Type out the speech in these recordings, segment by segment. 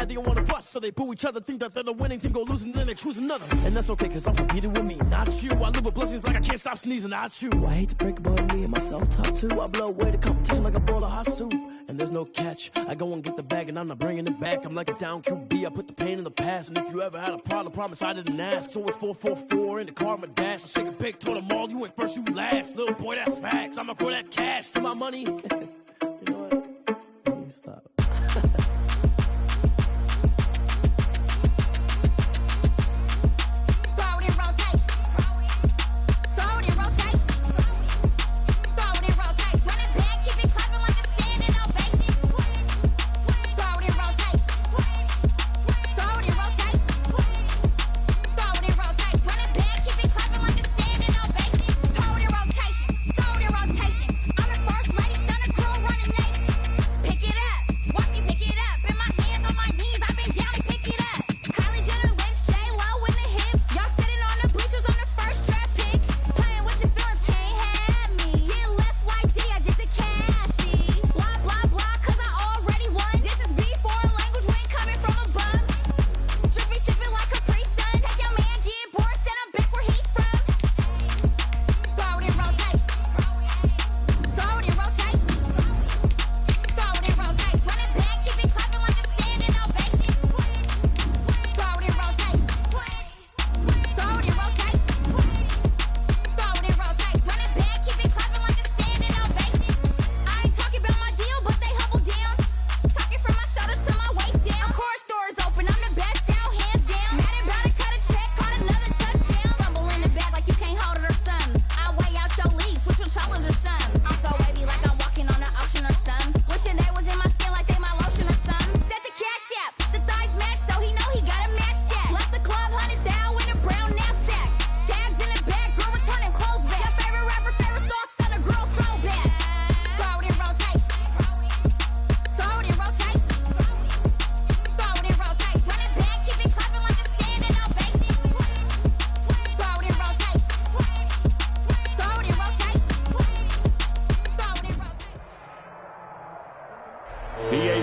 mad, they don't wanna bust, so they boo each other, think that they're the winning team, go losing, then they choose another. And that's okay, cause I'm competing with me, not you. I live with blessings like I can't stop sneezing, not you. I hate to break about me and myself top two. I blow away the competition like a bowl of hot soup. And there's no catch, I go and get the bag and I'm not bringing it back. I'm like a down QB, I put the pain in the past. And if you ever had a problem, promise I didn't ask. So it's 4-4-4 in the car, my dash. I shake a big, told them all, you went first, you last. Little boy, that's facts, I'ma grow that cash to my money. You know what? Let me stop.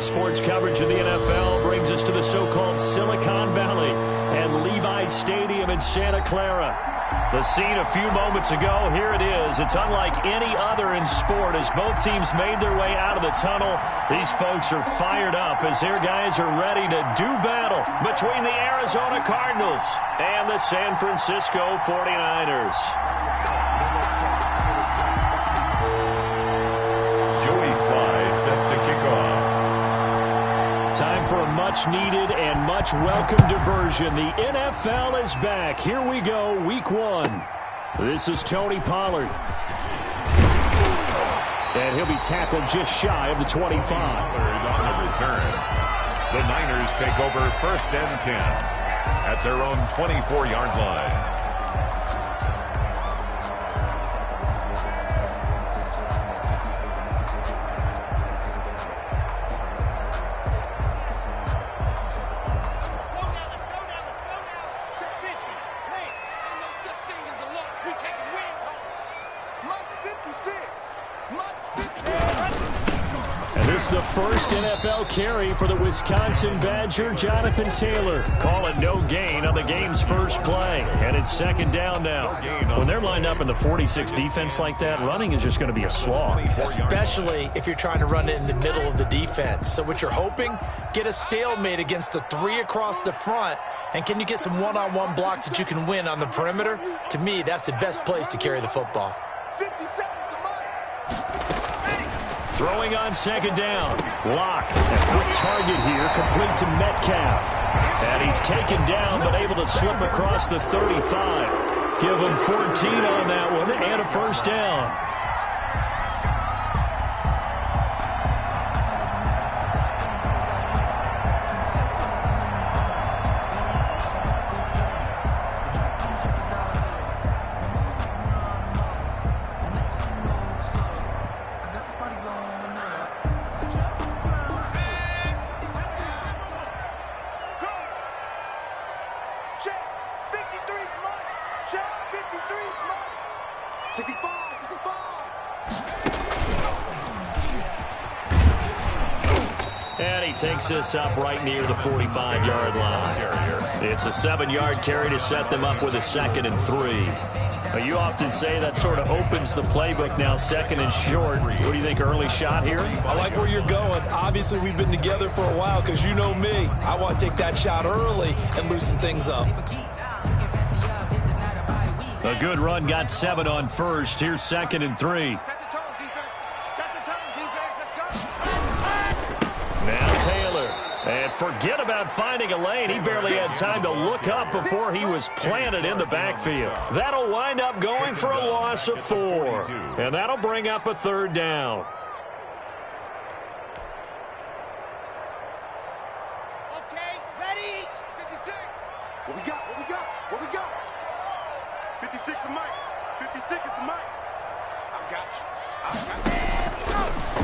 Sports coverage of the NFL brings us to the so-called Silicon Valley and Levi Stadium in Santa Clara. The scene a few moments ago, here it is. It's unlike any other in sport as both teams made their way out of the tunnel. These folks are fired up as their guys are ready to do battle between the Arizona Cardinals and the San Francisco 49ers. Time for a much-needed and much-welcome diversion. The NFL is back. Here we go, Week 1. This is Tony Pollard. And he'll be tackled just shy of the 25. On the return. The Niners take over 1st and 10 at their own 24-yard line. The first NFL carry for the Wisconsin Badger, Jonathan Taylor. Call it no gain on the game's first play. And it's 2nd down now. When they're lined up in the 46 defense like that, running is just going to be a slog. Especially if you're trying to run it in the middle of the defense. So what you're hoping, get a stalemate against the 3 across the front. And can you get some one-on-one blocks that you can win on the perimeter? To me, that's the best place to carry the football. Throwing on 2nd down. Lock. A quick target here, complete to Metcalf. And he's taken down, but able to slip across the 35. Give him 14 on that one, and a 1st down. Check, 53's mine. Check, 53's mine. 65, 65. he takes this up right near the 45-yard line. It's a 7-yard carry to set them up with a 2nd and 3. You often say that sort of opens the playbook now, 2nd and short. What do you think, early shot here? I like where you're going. Obviously, we've been together for a while because you know me. I want to take that shot early and loosen things up. A good run, got 7 on first. Here's 2nd and 3. Now Taylor. And forget about finding a lane. He barely had time to look up before he was planted in the backfield. That'll wind up going for a loss of 4. And that'll bring up a 3rd down. Okay, ready? 56. What we got? What we got? What we got? 56 is Mike. 56 is the Mike. I got you.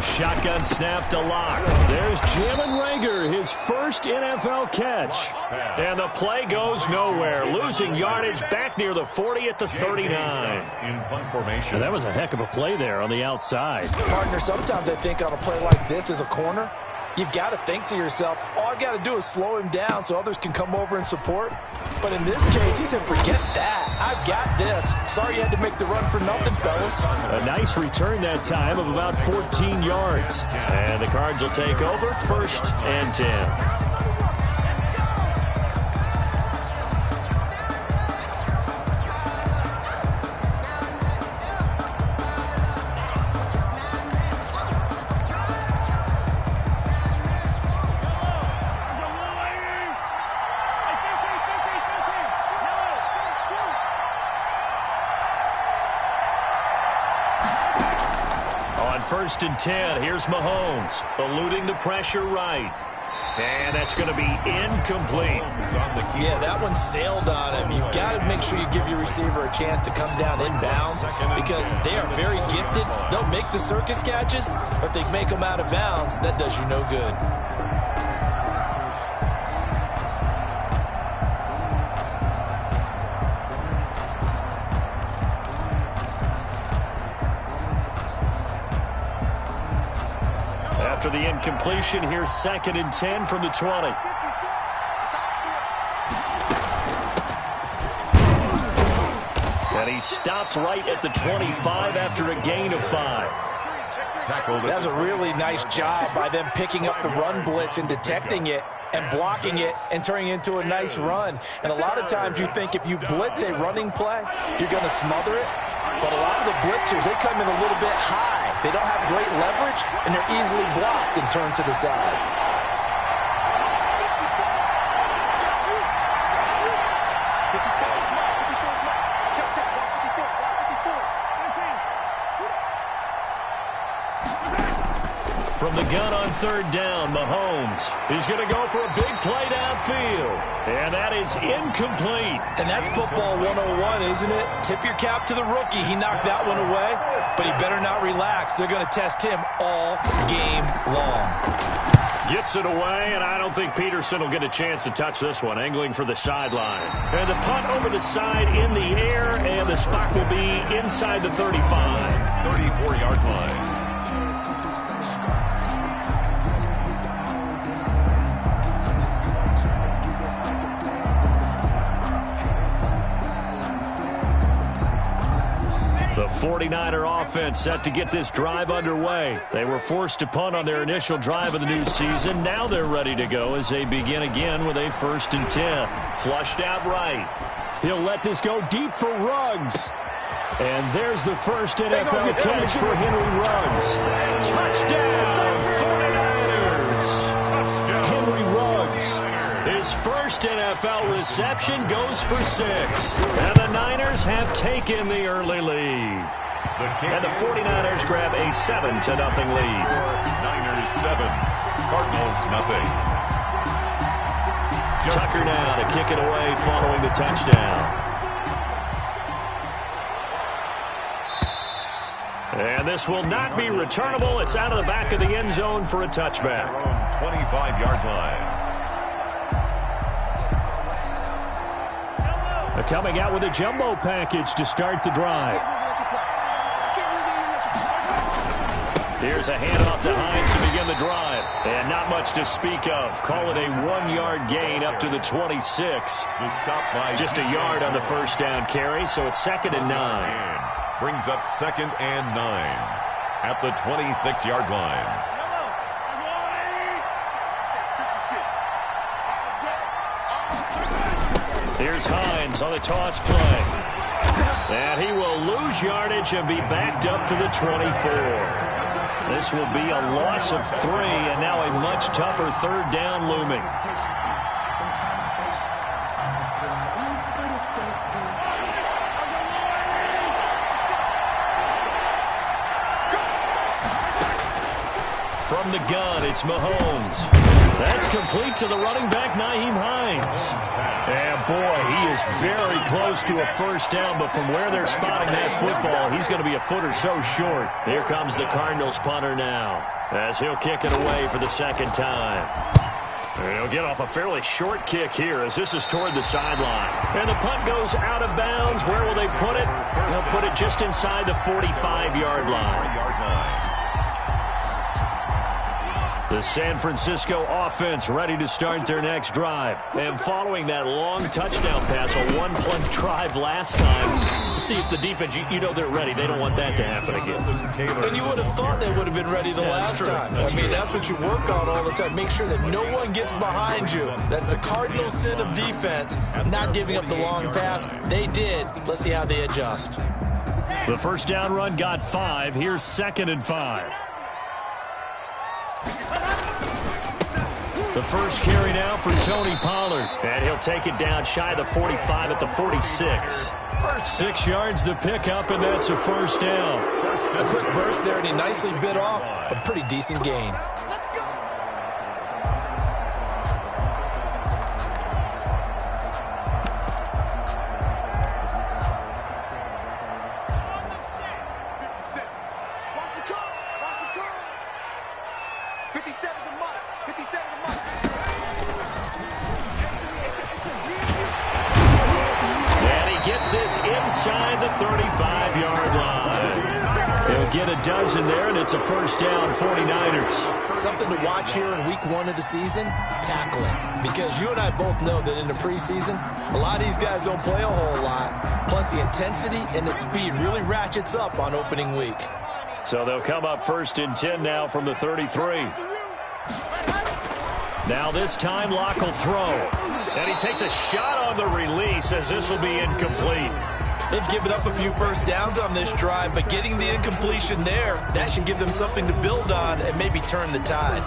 Shotgun snap to Locke. There's Jalen Reagor, his first NFL catch. And the play goes nowhere. Losing yardage back near the 40 at the 39. In punt formation. And that was a heck of a play there on the outside. Partner, sometimes I think on a play like this as a corner, you've got to think to yourself, all I've got to do is slow him down so others can come over and support. But in this case, he said, forget that. I've got this. Sorry you had to make the run for nothing, fellas. A nice return that time of about 14 yards. And the Cards will take over, 1st and 10. First and 10. Here's Mahomes, eluding the pressure right. And that's going to be incomplete. Yeah, that one sailed on him. You've got to make sure you give your receiver a chance to come down inbounds because they are very gifted. They'll make the circus catches, but they make them out of bounds. That does you no good. After the incompletion, here's 2nd and 10 from the 20. And he stopped right at the 25 after a gain of 5. That's a really nice job by them picking up the run blitz and detecting it and blocking it and turning it into a nice run. And a lot of times you think if you blitz a running play, you're going to smother it. But a lot of the blitzers, they come in a little bit high. They don't have great leverage, and they're easily blocked and turned to the side. From the gun on 3rd down, Mahomes is going to go for a big play downfield. And that is incomplete. And that's football 101, isn't it? Tip your cap to the rookie. He knocked that one away, but he better not relax. They're going to test him all game long. Gets it away, and I don't think Peterson will get a chance to touch this one. Angling for the sideline. And the punt over the side in the air, and the spot will be inside the 35. 34-yard line. The 49er offense set to get this drive underway. They were forced to punt on their initial drive of the new season. Now they're ready to go as they begin again with a 1st and 10. Flushed out right. He'll let this go deep for Ruggs. And there's the first NFL catch for Henry Ruggs. Touchdown, 49ers. Henry Ruggs. His first NFL reception goes for 6. And the Niners have taken the early lead. And the 49ers grab a 7-0 lead. Niners 7, Cardinals nothing. Tucker now to kick it away following the touchdown. And this will not be returnable. It's out of the back of the end zone for a touchback. 25-yard line. Coming out with a jumbo package to start the drive. Here's a handoff to Hines to begin the drive. And not much to speak of. Call it a 1-yard gain up to the 26. Just a yard on the first down carry, so it's 2nd and 9. Brings up 2nd and 9 at the 26-yard line. Here's Hines on the toss play. And he will lose yardage and be backed up to the 24. This will be a loss of 3, and now a much tougher 3rd down looming. From the gun, it's Mahomes. That's complete to the running back, Nyheim Hines. And boy, he is very close to a first down, but from where they're spotting that football, he's going to be a foot or so short. Here comes the Cardinals punter now, as he'll kick it away for the 2nd time. He'll get off a fairly short kick here, as this is toward the sideline. And the punt goes out of bounds. Where will they put it? They'll put it just inside the 45-yard line. The San Francisco offense ready to start their next drive. And following that long touchdown pass, a one-play drive last time, see if the defense, you know they're ready. They don't want that to happen again. And you would have thought they would have been ready the last time. I mean, that's what you work on all the time. Make sure that no one gets behind you. That's the cardinal sin of defense, not giving up the long pass. They did. Let's see how they adjust. The first down run got 5. Here's 2nd and 5. The first carry now for Tony Pollard. And he'll take it down shy of the 45 at the 46. 6 yards the pickup, and that's a first down. A quick burst there, and he nicely bit off a pretty decent gain. Inside the 35-yard line. He'll get a dozen there, and it's a first down, 49ers. Something to watch here in week 1 of the season, tackling. Because you and I both know that in the preseason, a lot of these guys don't play a whole lot. Plus, the intensity and the speed really ratchets up on opening week. So they'll come up 1st and 10 now from the 33. Now this time, Locke will throw. And he takes a shot on the release, as this will be incomplete. They've given up a few first downs on this drive, but getting the incompletion there, that should give them something to build on and maybe turn the tide.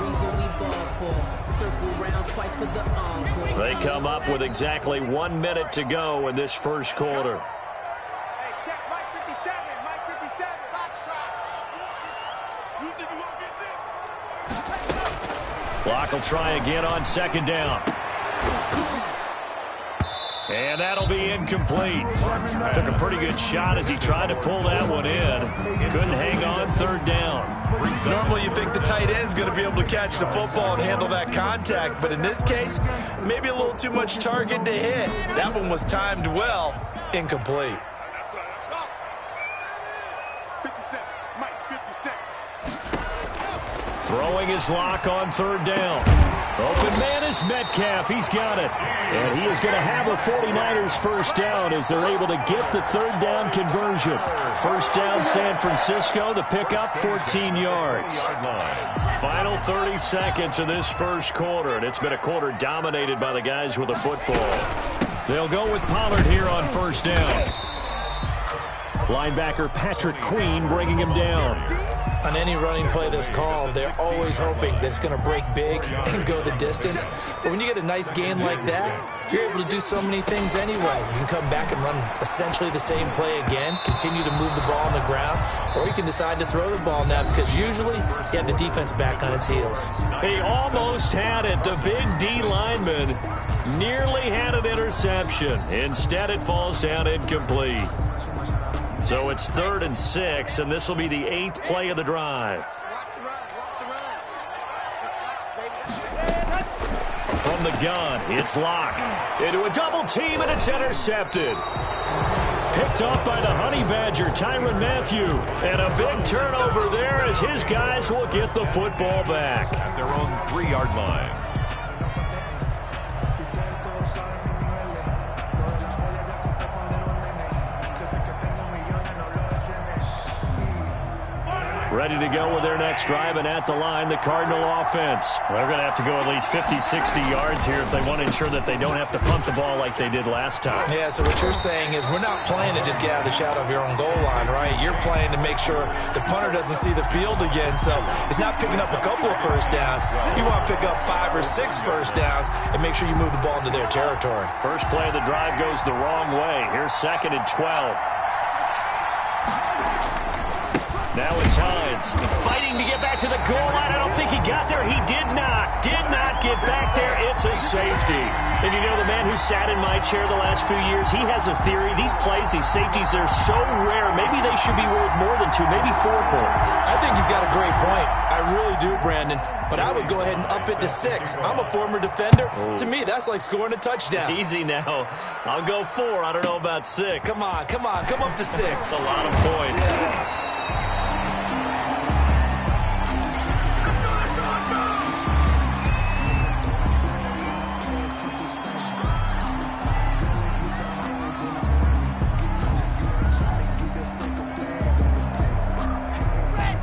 They come up with exactly 1 minute to go in this first quarter. Clock will try again on 2nd down. And that'll be incomplete. Took a pretty good shot as he tried to pull that one in. Couldn't hang on 3rd down. Normally you think the tight end's going to be able to catch the football and handle that contact, but in this case, maybe a little too much target to hit. That one was timed well. Incomplete. Throwing his Lock on 3rd down. Open man is Metcalf. He's got it. And he is going to have a 49ers first down as they're able to get the 3rd down conversion. First down, San Francisco. The pickup, 14 yards. Final 30 seconds of this first quarter, and it's been a quarter dominated by the guys with the football. They'll go with Pollard here on 1st down. Linebacker Patrick Queen bringing him down. On any running play that's called, they're always hoping that it's going to break big and go the distance. But when you get a nice gain like that, you're able to do so many things anyway. You can come back and run essentially the same play again, continue to move the ball on the ground, or you can decide to throw the ball now because usually you have the defense back on its heels. He almost had it. The big D lineman nearly had an interception. Instead, it falls down incomplete. So it's 3rd and 6, and this will be the 8th play of the drive. From the gun, it's Locke. Into a double team, and it's intercepted. Picked off by the Honey Badger, Tyrann Mathieu. And a big turnover there as his guys will get the football back. At their own 3-yard line. Ready to go with their next drive, and at the line, the Cardinal offense. They're going to have to go at least 50, 60 yards here if they want to ensure that they don't have to punt the ball like they did last time. Yeah, so what you're saying is we're not playing to just get out of the shadow of your own goal line, right? You're playing to make sure the punter doesn't see the field again, so it's not picking up a couple of first downs. You want to pick up 5 or 6 first downs and make sure you move the ball into their territory. First play of the drive goes the wrong way. Here's 2nd and 12. Now it's Hines fighting to get back to the goal line. I don't think he got there. He did not get back there. It's a safety. And you know, the man who sat in my chair the last few years, he has a theory. These plays, these safeties, they're so rare. Maybe they should be worth more than 2, maybe 4 points. I think he's got a great point. I really do, Brandon. But I would go ahead and up it to 6. I'm a former defender. Oh. To me, that's like scoring a touchdown. Easy now. I'll go 4. I don't know about 6. Come on. Come up to 6. That's a lot of points. Yeah.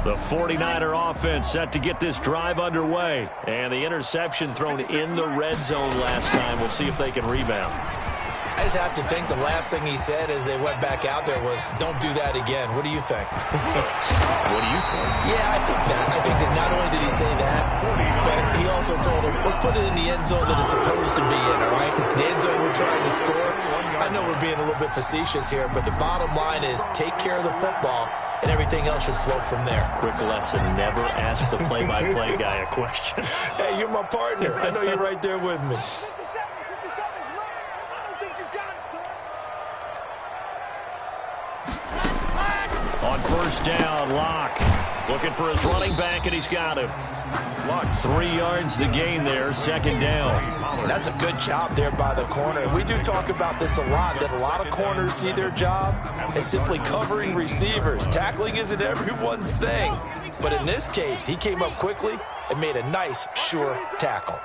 The 49er offense set to get this drive underway. And the interception thrown in the red zone last time. We'll see if they can rebound. I just have to think the last thing he said as they went back out there was, don't do that again. What do you think? What do you think? Yeah, I think that. I think that not only did he say that, but he also told him, let's put it in the end zone that it's supposed to be in, all right? The end zone we're trying to score. I know we're being a little bit facetious here, but the bottom line is take care of the football, and everything else should flow from there. Quick lesson, never ask the play-by-play guy a question. Hey, you're my partner. I know you're right there with me. On first down, Locke looking for his running back, and he's got him. 3 yards the gain there, 2nd down. That's a good job there by the corner. We do talk about this a lot, that a lot of corners see their job as simply covering receivers. Tackling isn't everyone's thing. But in this case, he came up quickly and made a nice, sure tackle.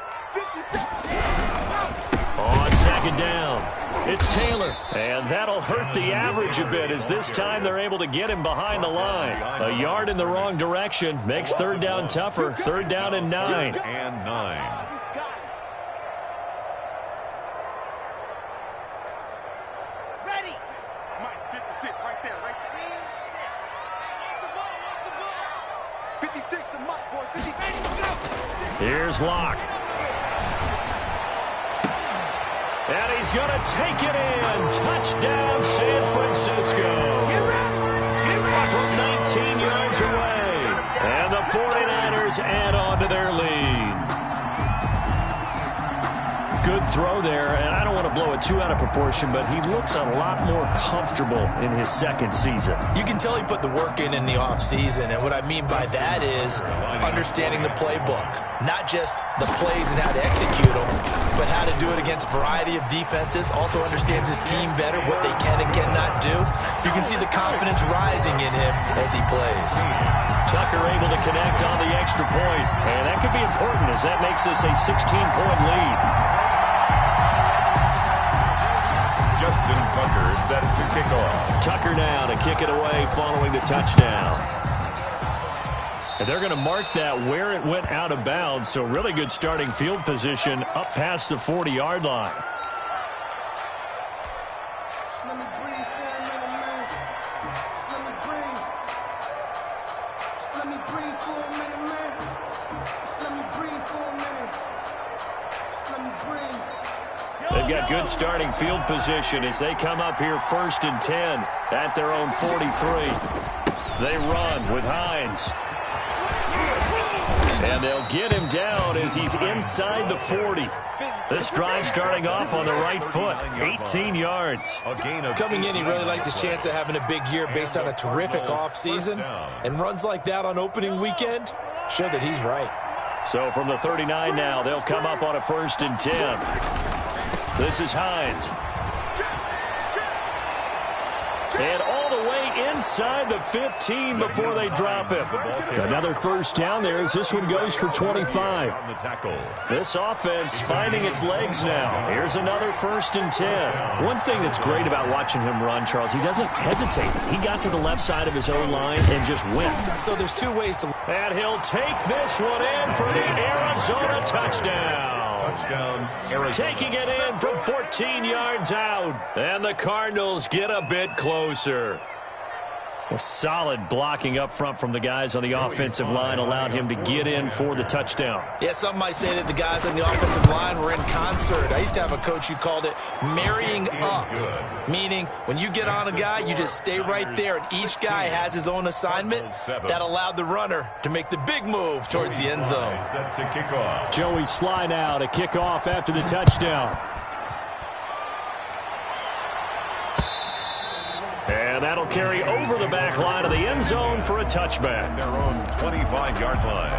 On 2nd down, it's Taylor. And that'll hurt the average a bit as this time they're able to get him behind the line. A yard in the wrong direction makes 3rd down tougher. 3rd down and 9. And 9. Ready. Mike, 56 right there, right? 56 the Mike, boys. 56. Here's Locke. And he's going to take it in. Touchdown, San Francisco. From 19 yards away. And the 49ers add on to their lead. Good throw there, and I don't want to blow it too out of proportion, but he looks a lot more comfortable in his 2nd season. You can tell he put the work in the offseason, and what I mean by that is understanding the playbook. Not just the plays and how to execute them, but how to do it against a variety of defenses. Also understands his team better, what they can and cannot do. You can see the confidence rising in him as he plays. Tucker able to connect on the extra point, and that could be important as that makes this a 16-point lead. Justin Tucker set to kick off. Tucker now to kick it away following the touchdown. And they're going to mark that where it went out of bounds, so really good starting field position up past the 40-yard line. They've got good starting field position as they come up here 1st and 10 at their own 43. They run with Hines. And they'll get him down as he's inside the 40. This drive starting off on the right foot, 18 yards. Coming in, he really liked his chance of having a big year based on a terrific offseason. And runs like that on opening weekend show that he's right. So from the 39 now, they'll come up on a 1st and 10. This is Hines. And all the way inside the 15 before they drop him. Another first down there as this one goes for 25. This offense finding its legs now. Here's another 1st and 10. One thing that's great about watching him run, Charles, he doesn't hesitate. He got to the left side of his own line and just went. So there's two ways to... And he'll take this one in for the Arizona touchdown. Taking it in from 14 yards out. And the Cardinals get a bit closer. A solid blocking up front from the guys on the offensive line allowed him to get in for the touchdown. Yeah, some might say that the guys on the offensive line were in concert. I used to have a coach who called it marrying up, meaning when you get on a guy, you just stay right there, and each guy has his own assignment. That allowed the runner to make the big move towards the end zone. Joey Sly now to kick off after the touchdown. And that'll carry over the back line of the end zone for a touchback. Their own 25-yard line.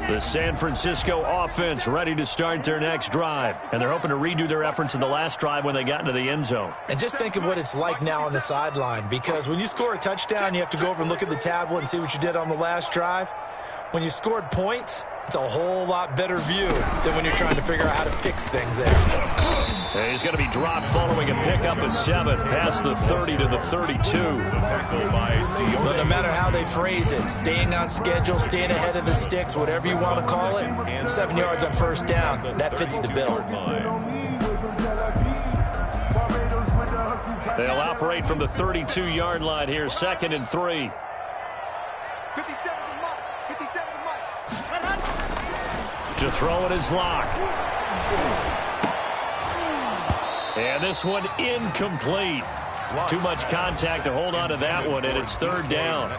The San Francisco offense ready to start their next drive. And they're hoping to redo their efforts in the last drive when they got into the end zone. And just think of what it's like now on the sideline, because when you score a touchdown, you have to go over and look at the tablet and see what you did on the last drive. When you scored points, it's a whole lot better view than when you're trying to figure out how to fix things there. And he's going to be dropped following a pickup of 7 past the 30 to the 32. But no matter how they phrase it, staying on schedule, staying ahead of the sticks, whatever you want to call it, 7 yards on first down, that fits the bill. They'll operate from the 32-yard line here, 2nd and 3. 57 to Mike. To throw it is Locke. And this one incomplete. Too much contact to hold on to that one, and it's 3rd down.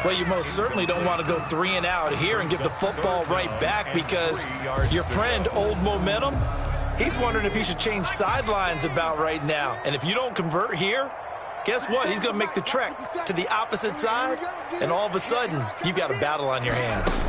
Well, you most certainly don't want to go 3 and out here and get the football right back, because your friend, Old Momentum, he's wondering if he should change sidelines about right now. And if you don't convert here, guess what? He's going to make the trek to the opposite side, and all of a sudden, you've got a battle on your hands.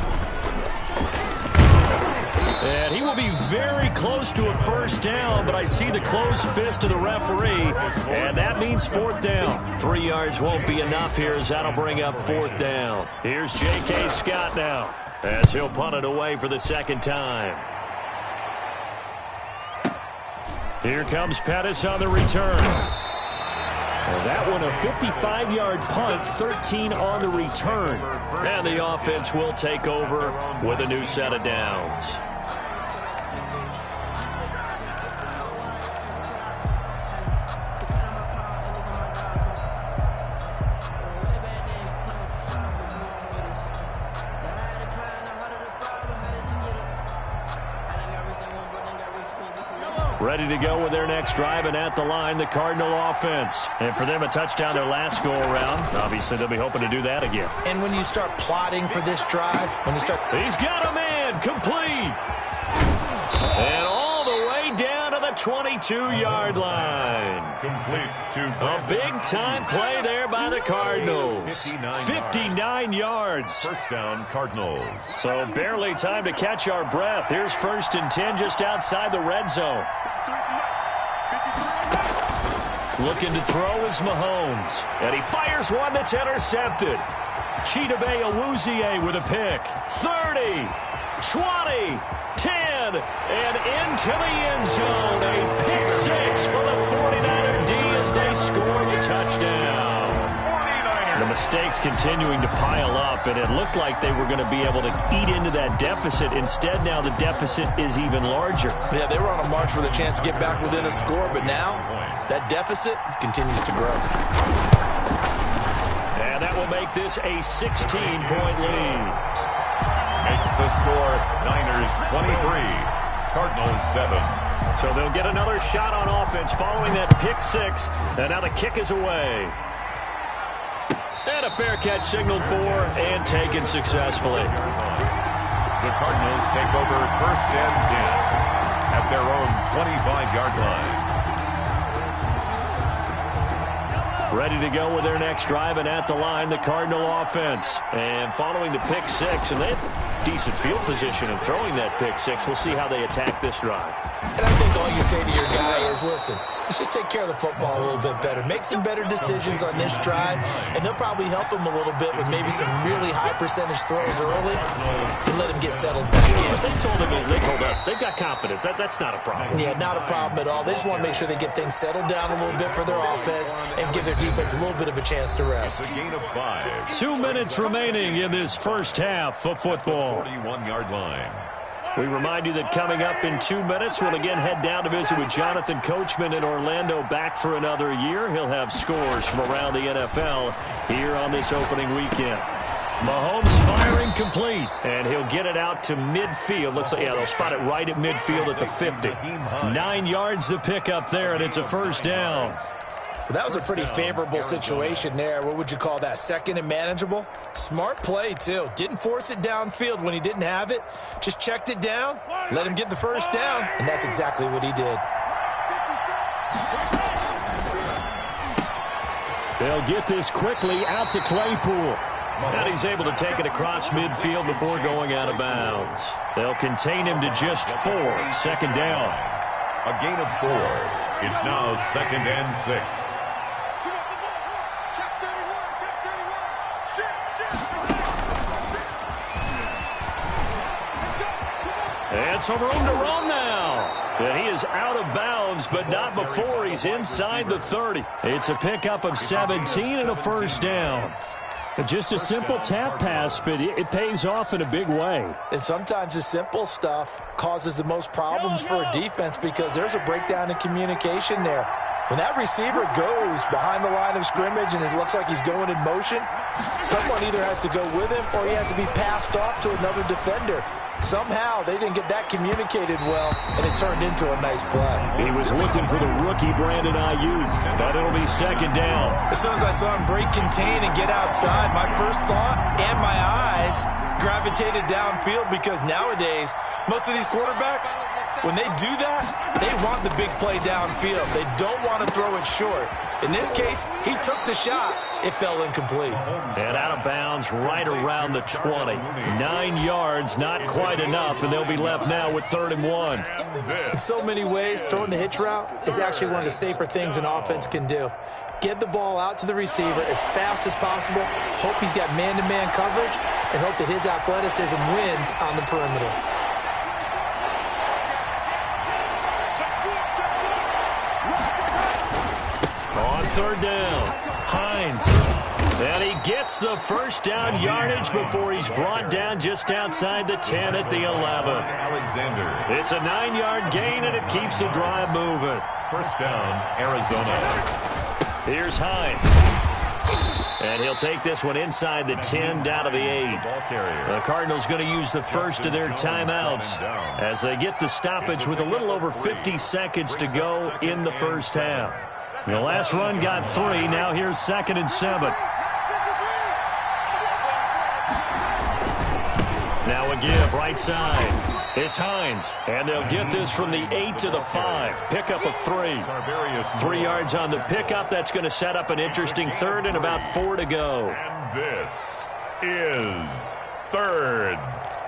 And he will be very close to a first down, but I see the closed fist of the referee, and that means 4th down. 3 yards won't be enough here, as that'll bring up 4th down. Here's J.K. Scott now, as he'll punt it away for the 2nd time. Here comes Pettis on the return. And that one a 55-yard punt, 13 on the return. And the offense will take over with a new set of downs. Ready to go with their next drive, and at the line, the Cardinal offense. And for them, a touchdown their last go-around. Obviously, they'll be hoping to do that again. And when you start plotting for this drive, when you start... He's got a man, complete. And all the way down to the 22-yard line. Complete to a big-time play there by the Cardinals. 59 yards. First down, Cardinals. So barely time to catch our breath. Here's 1st and 10 just outside the red zone. Looking to throw is Mahomes. And he fires one that's intercepted. Chidobe Awuzie with a pick. 30, 20, 10, and into the end zone. A pick 6 for the 49er D as they score the touchdown. The mistakes continuing to pile up, and it looked like they were going to be able to eat into that deficit. Instead, now the deficit is even larger. Yeah, they were on a march for the chance to get back within a score, but now that deficit continues to grow. And that will make this a 16-point lead. Makes the score Niners 23, Cardinals 7. So they'll get another shot on offense following that pick 6, and now the kick is away. And a fair catch signaled for and taken successfully. The Cardinals take over 1st and 10 at their own 25-yard line. Ready to go with their next drive, and at the line, the Cardinal offense. And following the pick six, and they had decent field position in throwing that pick six. We'll see how they attack this drive. And I think all you say to your guy is, listen, let's just take care of the football a little bit better. Make some better decisions on this drive, and they'll probably help him a little bit with maybe some really high percentage throws early to let him get settled back in. They told us they've got confidence. That's not a problem. Yeah, not a problem at all. They just want to make sure they get things settled down a little bit for their offense and give their defense a little bit of a chance to rest. A gain of 5. 2 minutes remaining in this first half of football. 41-yard line. We remind you that coming up in 2 minutes, we'll again head down to visit with Jonathan Coachman in Orlando, back for another year. He'll have scores from around the NFL here on this opening weekend. Mahomes firing complete, and he'll get it out to midfield. Looks like, yeah, they'll spot it right at midfield at the 50. 9 yards to pick up there, and it's a first down. Well, that was a pretty favorable situation there. What would you call that? Second and manageable? Smart play, too. Didn't force it downfield when he didn't have it. Just checked it down, let him get the first down, and that's exactly what he did. They'll get this quickly out to Claypool. And he's able to take it across midfield before going out of bounds. They'll contain him to just 4. Second down. A gain of 4. It's now 2nd and 6. And some room to run now. And he is out of bounds, but not before he's inside the 30. It's a pickup of 17 and a first down. Just a simple tap pass, but it pays off in a big way. And sometimes the simple stuff causes the most problems for a defense because there's a breakdown in communication there. When that receiver goes behind the line of scrimmage and it looks like he's going in motion, someone either has to go with him or he has to be passed off to another defender. Somehow they didn't get that communicated well, and it turned into a nice play. He was looking for the rookie Brandon Ayuk, but it'll be second down. As soon as I saw him break contain and get outside, my first thought and my eyes gravitated downfield because nowadays, most of these quarterbacks, when they do that, they want the big play downfield. They don't want to throw it short. In this case, he took the shot. It fell incomplete. And out of bounds right around the 20. 9 yards, not quite enough, and they'll be left now with 3rd and 1. In so many ways, throwing the hitch route is actually one of the safer things an offense can do. Get the ball out to the receiver as fast as possible, hope he's got man-to-man coverage, and hope that his athleticism wins on the perimeter. On 3rd down, Hines. And he gets the first down yardage before he's brought down just outside the 10 at the 11. Alexander. It's a 9-yard gain, and it keeps the drive moving. First down, Arizona. Here's Hines. And he'll take this one inside the 10, down to the 8. The Cardinals going to use the first of their timeouts as they get the stoppage with a little over 50 seconds to go in the first half. The last run got 3. Now here's 2nd and 7. Now a give right side. It's Hines, and they'll get this from the 8 to the 5. Pickup of 3. 3 yards on the pickup. That's going to set up an interesting 3rd and about 4 to go. And this is 3rd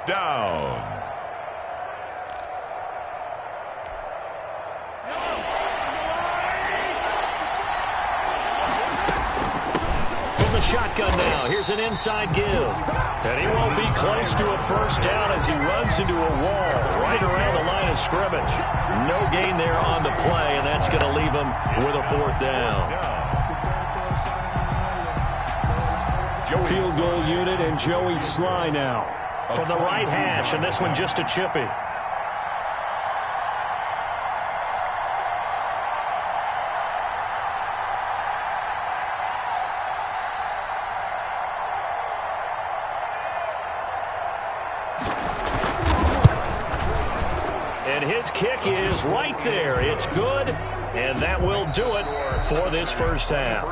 down. Shotgun now. Here's an inside give. And he won't be close to a first down as he runs into a wall right around the line of scrimmage. No gain there on the play, and that's going to leave him with a 4th down. Field goal unit and Joey Sly now from the right hash, and this one just a chippy. Kick is right there. It's good, and that will do it for this first half.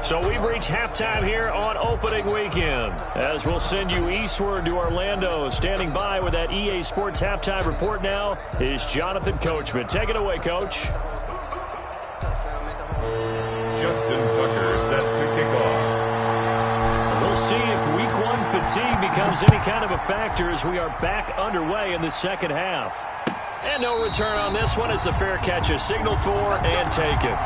So we've reached halftime here on opening weekend, as we'll send you eastward to Orlando. Standing by with that EA Sports halftime report now is Jonathan Coachman. Take it away, Coach. Justin Tucker set fatigue becomes any kind of a factor as we are back underway in the second half. And no return on this one as the fair catch is signaled for and taken.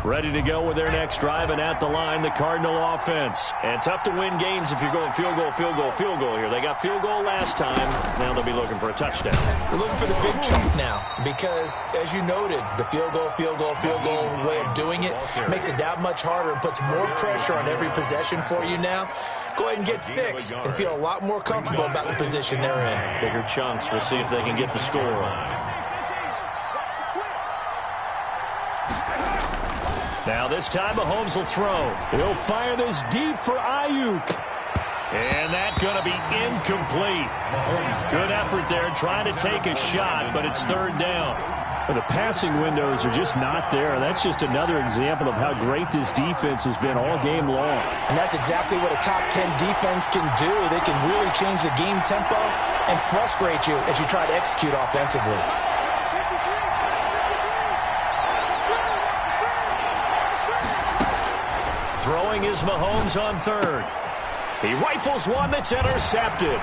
Ready to go with their next drive, and at the line, the Cardinal offense. And tough to win games if you're going field goal, field goal, field goal here. They got field goal last time. Now they'll be looking for a touchdown. They're looking for the big chunk now because, as you noted, the field goal way of doing it makes it that much harder and puts more pressure on every possession for you now. Go ahead and get 6 and feel a lot more comfortable about the position they're in. Bigger chunks. We'll see if they can get the score. Now this time Mahomes will throw. He'll fire this deep for Ayuk. And that's going to be incomplete. Good effort there trying to take a shot, but it's third down. But the passing windows are just not there. That's just another example of how great this defense has been all game long. And that's exactly what a top 10 defense can do. They can really change the game tempo and frustrate you as you try to execute offensively. Throwing is Mahomes on third. He rifles one that's intercepted.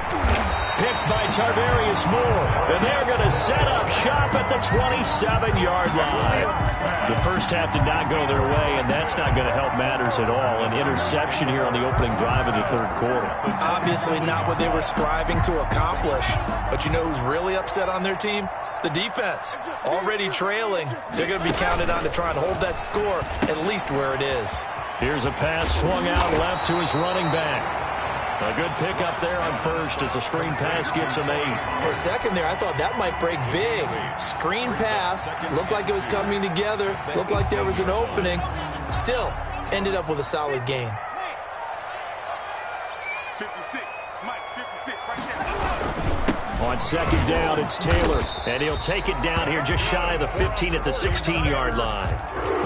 Picked by Tarvarius Moore. And they're going to set up shop at the 27-yard line. The first half did not go their way, and that's not going to help matters at all. An interception here on the opening drive of the third quarter. Obviously not what they were striving to accomplish. But you know who's really upset on their team? The defense. Already trailing. They're going to be counted on to try and hold that score at least where it is. Here's a pass swung out left to his running back. A good pickup there on first as a screen pass gets him 8. For a second there, I thought that might break big. Screen pass. Looked like it was coming together. Looked like there was an opening. Still, ended up with a solid gain. 56, Mike, 56, right there. On second down, it's Taylor, and he'll take it down here just shy of the 15 at the 16-yard line.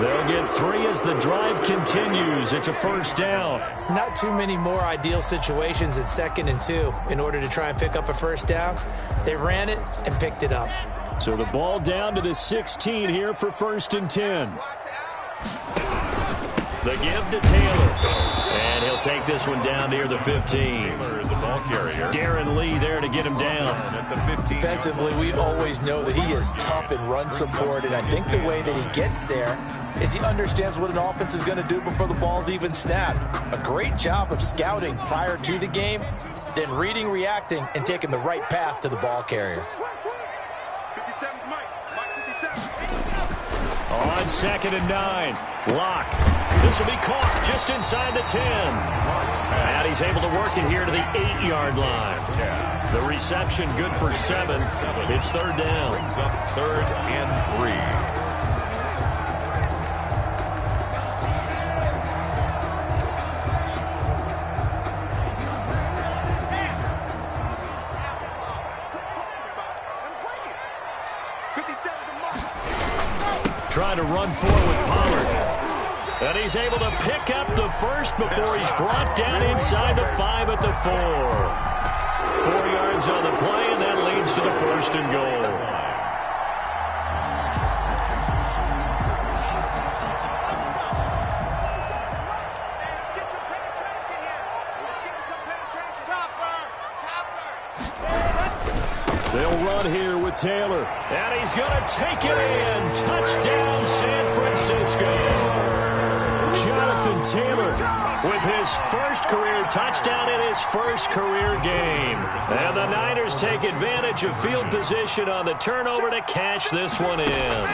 They'll get 3 as the drive continues. It's a first down. Not too many more ideal situations at 2nd and 2 in order to try and pick up a first down. They ran it and picked it up. So the ball down to the 16 here for 1st and 10. The give to Taylor. And he'll take this one down near the 15. Taylor is the ball carrier. Darren Lee there to get him down. At the 15. Defensively, we always know that he is tough in run support, and I think the way that he gets there is he understands what an offense is going to do before the ball's even snapped. A great job of scouting prior to the game, then reading, reacting, and taking the right path to the ball carrier. 57, Mike, 57. On 2nd and 9, Locke. This will be caught just inside the 10. And he's able to work it here to the 8-yard line. The reception good for 7. It's third down. Brings up 3rd and 3. Trying to run forward with Pollard. And he's able to pick up the first before he's brought down inside the 5 at the 4. 4 yards on the play, and that leads to the 1st and goal. They'll run here with Taylor. And he's going to take it in. Touchdown, San Francisco. Jonathan Taylor with his first career touchdown in his first career game. And the Niners take advantage of field position on the turnover to cash this one in.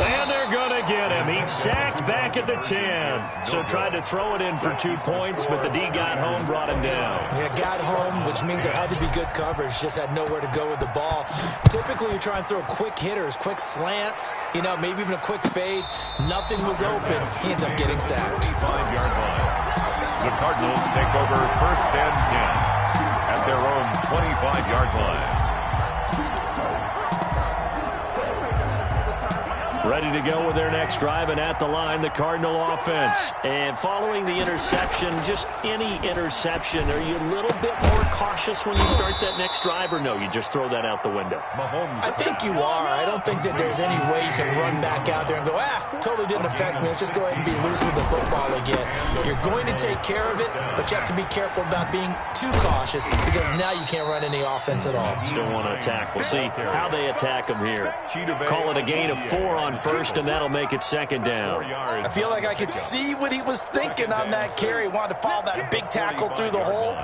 And they're going to get him. He's sacked back at the 10. So tried to throw it in for 2 points, but the D got home, brought him down. Yeah, got home, which means there had to be good coverage. Just had nowhere to go with the ball. Typically, you try and throw quick hitters, quick slants, you know, maybe even a quick fade. Nothing was open. He ends up getting sacked. 25-yard line. The Cardinals take over 1st and 10 at their own 25-yard line. Ready to go with their next drive, and at the line, the Cardinal offense. And following the interception, just any interception, are you a little bit more cautious when you start that next drive, or no, you just throw that out the window? I think you are. I don't think that there's any way you can run back out there and go, totally didn't affect me. Let's just go ahead and be loose with the football again. You're going to take care of it, but you have to be careful about being too cautious because now you can't run any offense at all. Still want to attack. We'll see how they attack them here. Call it a gain of 4 on first, and that'll make it second down. I feel like I could see what he was thinking on that carry. Wanted to follow that big tackle through the hole.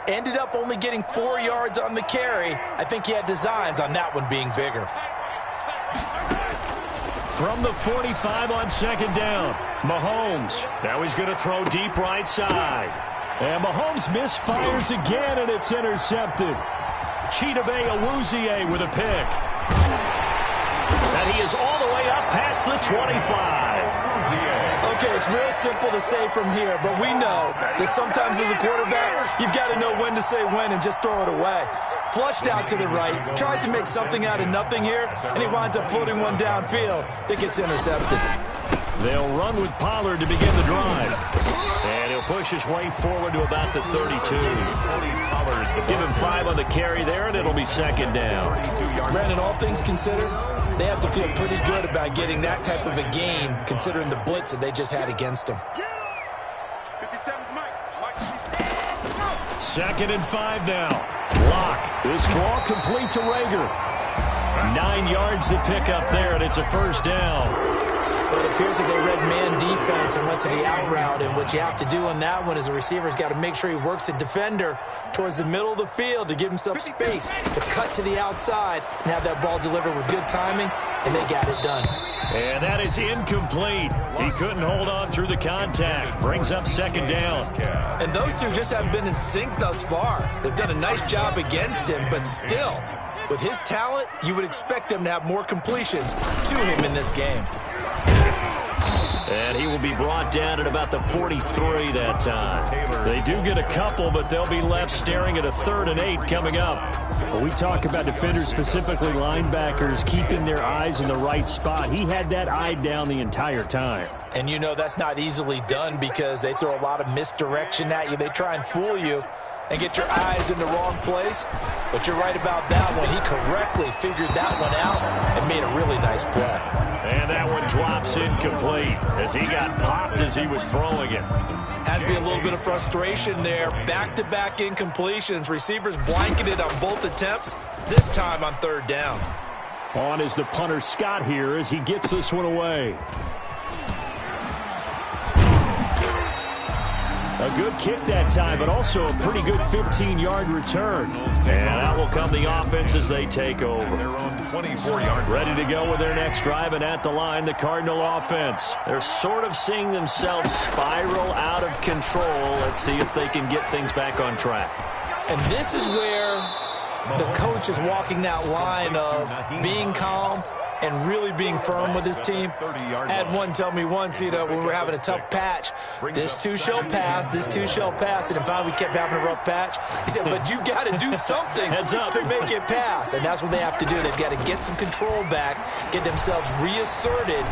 Ended up only getting 4 yards on the carry. I think he had designs on that one being bigger. From the 45 on second down, Mahomes. Now he's going to throw deep right side. And Mahomes misfires again, and it's intercepted. Chidobe Awuzie with a pick. And he is all the way up past the 25. Okay, it's real simple to say from here, but we know that sometimes as a quarterback, you've got to know when to say when and just throw it away. Flushed out to the right, tries to make something out of nothing here, and he winds up floating one downfield that gets intercepted. They'll run with Pollard to begin the drive. And he'll push his way forward to about the 32. Give him 5 on the carry there, and it'll be second down. Brandon, all things considered, they have to feel pretty good about getting that type of a gain, considering the blitz that they just had against them. 57's Mike. Second and 5 now. Lock. This ball complete to Rager. 9 yards to pick up there, and it's a first down. Well, it appears that they read man defense and went to the out route, and what you have to do on that one is the receiver's got to make sure he works the defender towards the middle of the field to give himself space to cut to the outside and have that ball delivered with good timing, and they got it done. And that is incomplete. He couldn't hold on through the contact. Brings up second down. And those two just haven't been in sync thus far. They've done a nice job against him, but still, with his talent, you would expect them to have more completions to him in this game. And he will be brought down at about the 43 that time. They do get a couple, but they'll be left staring at a 3rd and 8 coming up. When we talk about defenders, specifically linebackers, keeping their eyes in the right spot. He had that eye down the entire time. And you know that's not easily done because they throw a lot of misdirection at you. They try and fool you and get your eyes in the wrong place. But you're right about that one. He correctly figured that one out and made a really nice play. And that one drops incomplete as he got popped as he was throwing it. Has to be a little bit of frustration there. Back-to-back incompletions. Receivers blanketed on both attempts, this time on 3rd down. On is the punter Scott here as he gets this one away. A good kick that time, but also a pretty good 15-yard return. And out will come the offense as they take over. Their own 24-yard. Ready to go with their next drive, and at the line, the Cardinal offense. They're sort of seeing themselves spiral out of control. Let's see if they can get things back on track. And this is where the coach is walking that line of being calm and really being firm with his team. I had one tell me once, when we were having a tough patch, this too shall pass, this too shall pass, and finally we kept having a rough patch. He said, but you got to do something to make it pass, and that's what they have to do. They've got to get some control back, get themselves reasserted,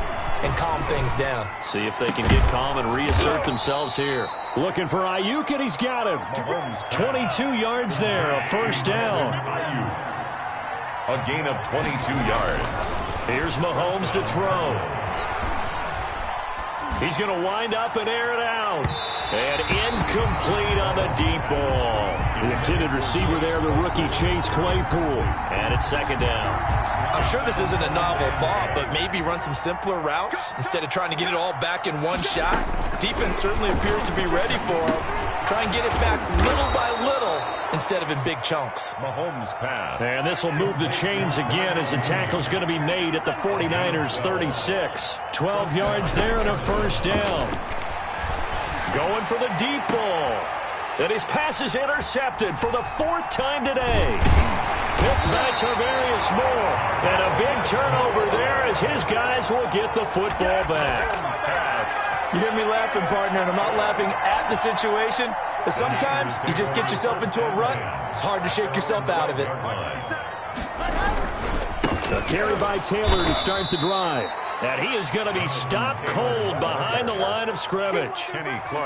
and calm things down. See if they can get calm and reassert themselves here. Looking for Ayuk, and he's got him. 22 yards there, a first down. A gain of 22 yards. Here's Mahomes to throw. He's going to wind up and air it out. And incomplete on the deep ball. The intended receiver there, the rookie Chase Claypool. And it's second down. I'm sure this isn't a novel thought, but maybe run some simpler routes instead of trying to get it all back in one shot. Defense certainly appears to be ready for him. Try and get it back little by little instead of in big chunks. Mahomes pass. And this will move the chains again as the tackle's going to be made at the 49ers 36. 12 yards there and a first down. Going for the deep ball. And his pass is intercepted for the 4th time today. Picked by Tarvarius Moore. And a big turnover there as his guys will get the football back. You hear me laughing, partner, and I'm not laughing at the situation, but sometimes you just get yourself into a rut. It's hard to shake yourself out of it. A carry by Taylor to start the drive. And he is going to be stopped cold behind the line of scrimmage.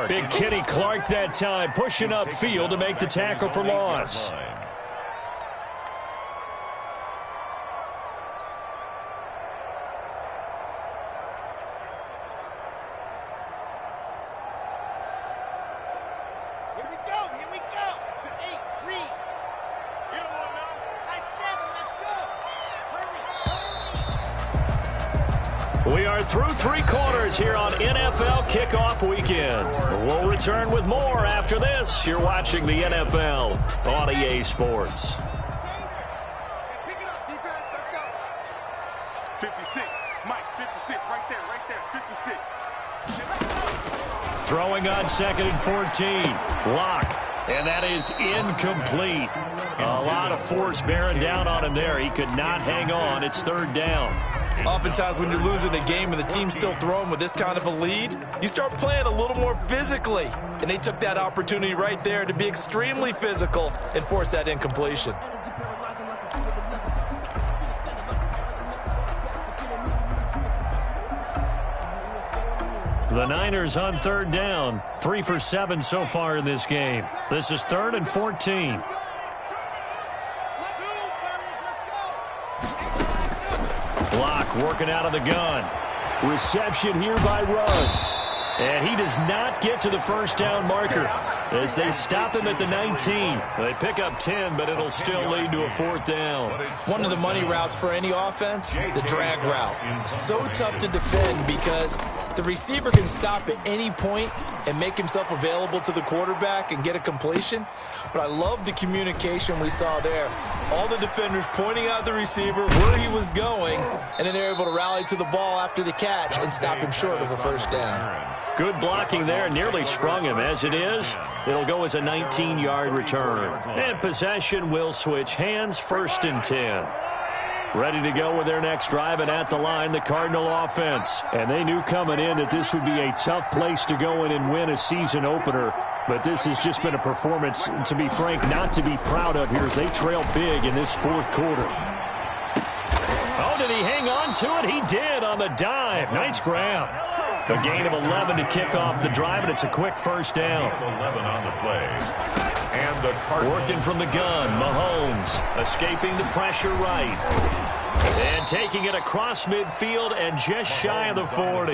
Big Kenny Clark that time, pushing upfield to make the tackle for loss. We are through 3 quarters here on NFL Kickoff Weekend. We'll return with more after this. You're watching the NFL on EA Sports. Pick it up, defense. Let's go. 56. Mike, 56. Right there. 56. Throwing on 2nd and 14. Lock. And that is incomplete. A lot of force bearing down on him there. He could not hang on. It's 3rd down. Oftentimes when you're losing a game and the team's still throwing with this kind of a lead, you start playing a little more physically. And they took that opportunity right there to be extremely physical and force that incompletion. The Niners on 3rd down. 3 for 7 so far in this game. This is 3rd and 14. Block working out of the gun. Reception here by Ruggs. And he does not get to the 1st down marker as they stop him at the 19. They pick up 10, but it'll still lead to a 4th down. One of the money routes for any offense, the drag route. So tough to defend because the receiver can stop at any point and make himself available to the quarterback and get a completion. But I love the communication we saw there. All the defenders pointing out the receiver, where he was going, and then they're able to rally to the ball after the catch and stop him short of a 1st down. Good blocking there, nearly sprung him. As it is, it'll go as a 19-yard return. And possession will switch hands, 1st and 10. Ready to go with their next drive, and at the line, the Cardinal offense. And they knew coming in that this would be a tough place to go in and win a season opener. But this has just been a performance, to be frank, not to be proud of here as they trail big in this 4th quarter. Oh, did he hang on to it? He did on the dive. Nice grab. A gain of 11 to kick off the drive, and it's a quick 1st down. 11 on the play. And the Cardinals working from the gun. Mahomes escaping the pressure right. And taking it across midfield and just shy of the 40.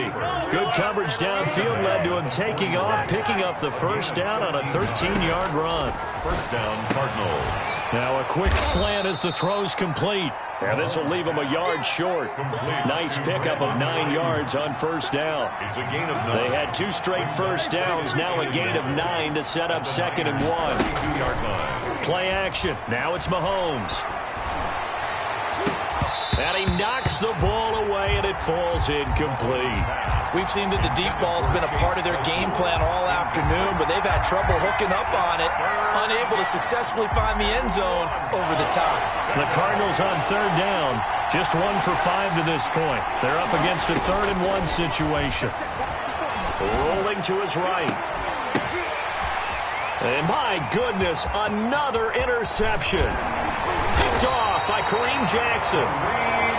Good coverage downfield led to him taking off, picking up the 1st down on a 13-yard run. 1st down, Cardinals. Now a quick slant as the throw's complete. And this will leave him a yard short. Nice pickup of 9 yards on 1st down. It's a gain of 9. They had 2 straight 1st downs. Now a gain of 9 to set up 2nd and 1. 2-yard line. Play action. Now it's Mahomes. And he knocks the ball away, and it falls incomplete. We've seen that the deep ball's been a part of their game plan all afternoon, but they've had trouble hooking up on it, unable to successfully find the end zone over the top. The Cardinals on 3rd down, just 1 for 5 to this point. They're up against a 3rd and 1 situation. Rolling to his right. And my goodness, another interception. Picked off by Kareem Jackson.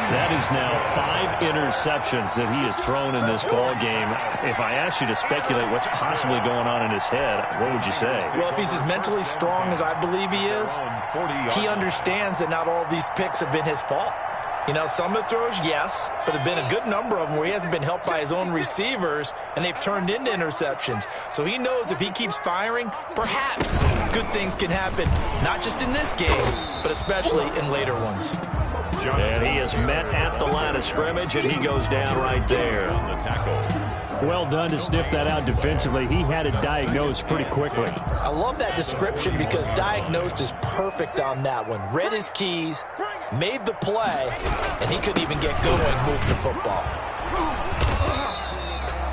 That is now 5 interceptions that he has thrown in this ball game. If I asked you to speculate what's possibly going on in his head, what would you say? Well, if he's as mentally strong as I believe he is, he understands that not all of these picks have been his fault. You know, some of the throws, yes, but there have been a good number of them where he hasn't been helped by his own receivers, and they've turned into interceptions. So he knows if he keeps firing, perhaps good things can happen, not just in this game, but especially in later ones. And he is met at the line of scrimmage, and he goes down right there. Well done to sniff that out defensively. He had it diagnosed pretty quickly. I love that description because diagnosed is perfect on that one. Read his keys, made the play, and he couldn't even get going, move the football.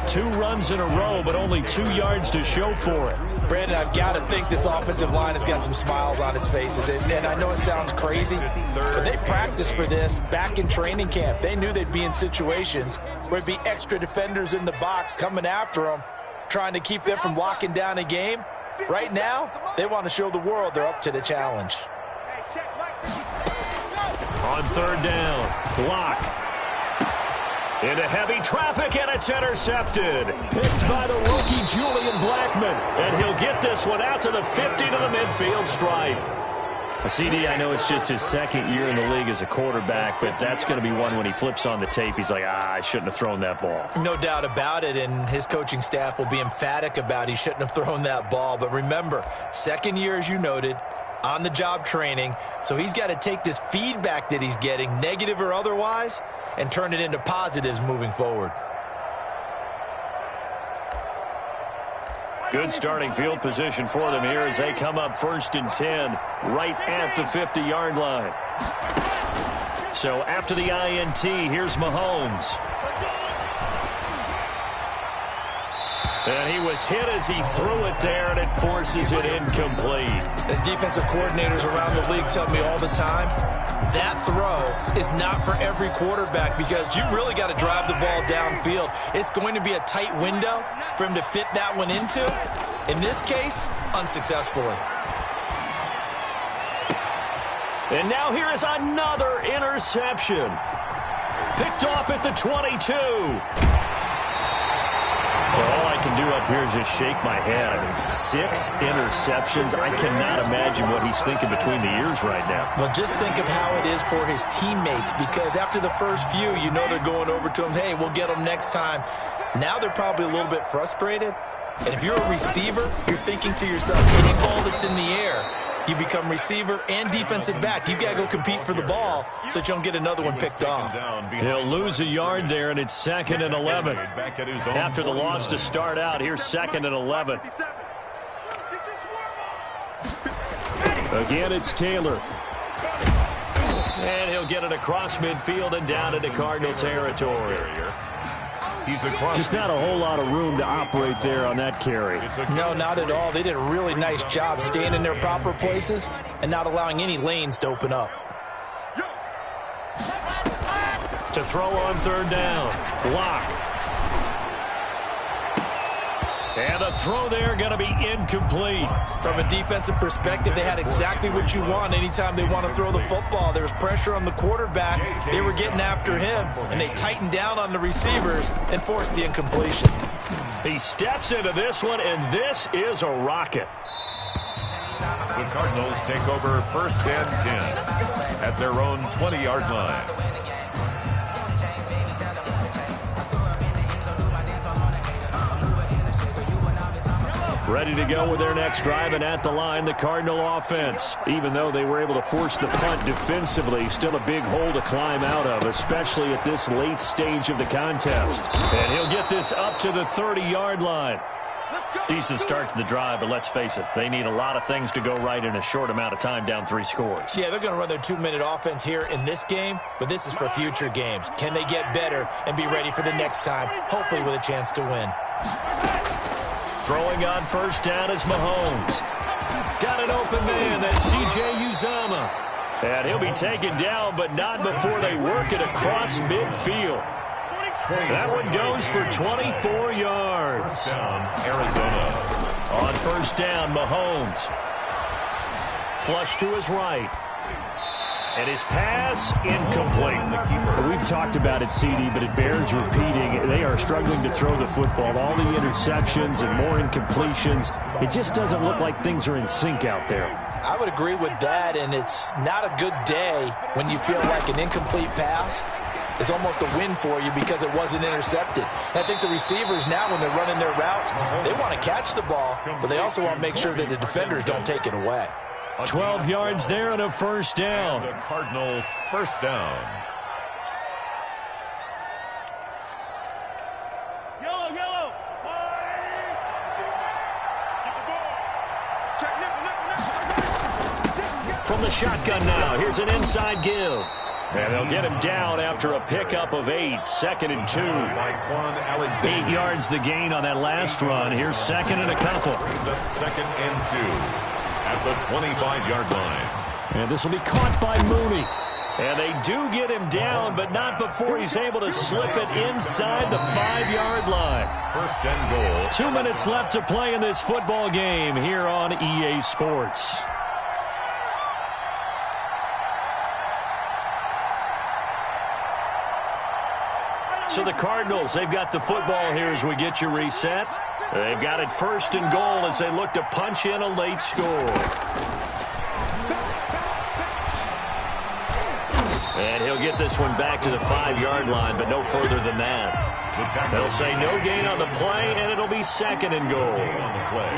2 runs in a row, but only 2 yards to show for it. Brandon, I've got to think this offensive line has got some smiles on its faces. And I know it sounds crazy, but they practiced for this back in training camp. They knew they'd be in situations where it'd be extra defenders in the box coming after them, trying to keep them from locking down a game. Right now, they want to show the world they're up to the challenge. Hey, check, Mike. On third down, block. Into heavy traffic, and it's intercepted. Picked by the rookie Julian Blackmon. And he'll get this one out to the 50 to the midfield stripe. CD, I know it's just his second year in the league as a quarterback, but that's going to be one when he flips on the tape. He's like, I shouldn't have thrown that ball. No doubt about it, and his coaching staff will be emphatic about he shouldn't have thrown that ball. But remember, second year, as you noted, on-the-job training, so he's got to take this feedback that he's getting, negative or otherwise, and turn it into positives moving forward. Good starting field position for them here as they come up 1st and 10, right at the 50-yard line. So after the INT, here's Mahomes. And he was hit as he threw it there, and it forces it incomplete. As defensive coordinators around the league tell me all the time, that throw is not for every quarterback because you've really got to drive the ball downfield. It's going to be a tight window for him to fit that one into. In this case, unsuccessfully. And now here is another interception. Picked off at the 22. Well, all I can do up here is just shake my head. I mean, 6 interceptions. I cannot imagine what he's thinking between the ears right now. Well, just think of how it is for his teammates, because after the first few, you know they're going over to him, hey, we'll get them next time. Now they're probably a little bit frustrated. And if you're a receiver, you're thinking to yourself, any ball that's in the air, you become receiver and defensive back. You've got to go compete for the ball so that you don't get another one picked off. He'll lose a yard there, and it's 2nd and 11. After the loss to start out, here's 2nd and 11. Again, it's Taylor. And he'll get it across midfield and down into Cardinal territory. Just not a whole lot of room to operate there on that carry. No, not at all. They did a really nice job staying in their proper places and not allowing any lanes to open up. To throw on third down. Block. And the throw there going to be incomplete. From a defensive perspective, they had exactly what you want anytime they want to throw the football. There was pressure on the quarterback. They were getting after him, and they tightened down on the receivers and forced the incompletion. He steps into this one, and this is a rocket. The Cardinals take over 1st and 10 at their own 20-yard line. Ready to go with their next drive, and at the line, the Cardinal offense. Even though they were able to force the punt defensively, still a big hole to climb out of, especially at this late stage of the contest. And he'll get this up to the 30-yard line. Decent start to the drive, but let's face it, they need a lot of things to go right in a short amount of time, down 3 scores. Yeah, they're going to run their 2-minute offense here in this game, but this is for future games. Can they get better and be ready for the next time, hopefully with a chance to win? Throwing on first down is Mahomes. Got an open man. That's C.J. Uzomah. And he'll be taken down, but not before they work it across midfield. That one goes for 24 yards. Arizona. On first down, Mahomes. Flush to his right. And his pass incomplete. We've talked about it, CD, but it bears repeating. They are struggling to throw the football. All the interceptions and more incompletions. It just doesn't look like things are in sync out there. I would agree with that, and it's not a good day when you feel like an incomplete pass is almost a win for you because it wasn't intercepted. And I think the receivers now, when they're running their routes, they want to catch the ball, but they also want to make sure that the defenders don't take it away. 12 yards there and a first down. The Cardinal first down. Yellow. From the shotgun now, here's an inside give. And they'll get him down after a pickup of 8. 2nd and 2. 8 yards the gain on that last run. Here's 2nd and a couple. 2nd and 2. At the 25-yard line. And this will be caught by Mooney. And they do get him down, but not before he's able to slip it inside the 5-yard line. 1st and goal. 2 minutes left to play in this football game here on EA Sports. So the Cardinals, they've got the football here as we get you reset. They've got it 1st and goal as they look to punch in a late score. And he'll get this one back to the 5-yard line, but no further than that. They'll say no gain on the play, and it'll be 2nd and goal. On the play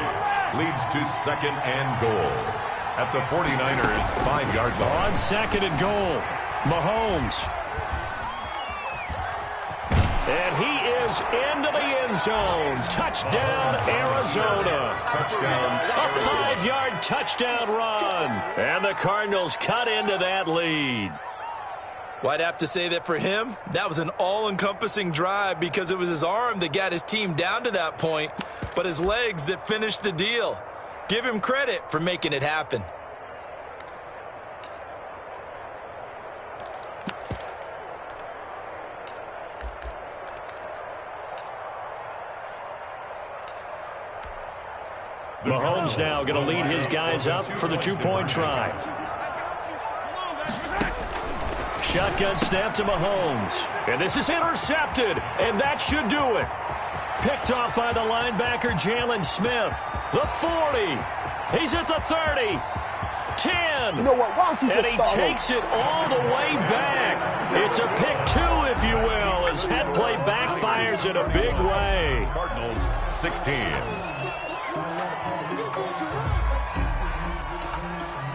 leads to 2nd and goal at the 49ers' 5-yard line. On 2nd and goal, Mahomes. And he is into the end zone. Touchdown, Arizona. Touchdown. A 5-yard touchdown run. And the Cardinals cut into that lead. Well, I'd have to say that for him, that was an all-encompassing drive because it was his arm that got his team down to that point, but his legs that finished the deal. Give him credit for making it happen. Mahomes now going to lead his guys up for the 2-point try. Shotgun snap to Mahomes. And this is intercepted, and that should do it. Picked off by the linebacker, Jalen Smith. The 40. He's at the 30. 10. You know what? Why don't you and just he start takes it all the way back. It's a pick 2, if you will, as head play backfires in a big way. Cardinals 16.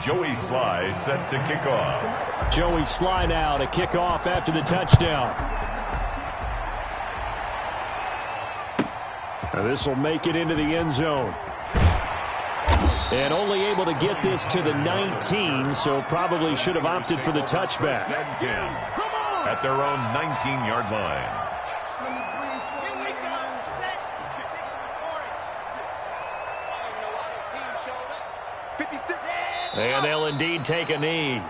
Joey Sly set to kick off. Joey Sly now to kick off after the touchdown. Now this will make it into the end zone. And only able to get this to the 19, so probably should have opted for the touchback. 10 at their own 19-yard line. And they'll indeed take a knee.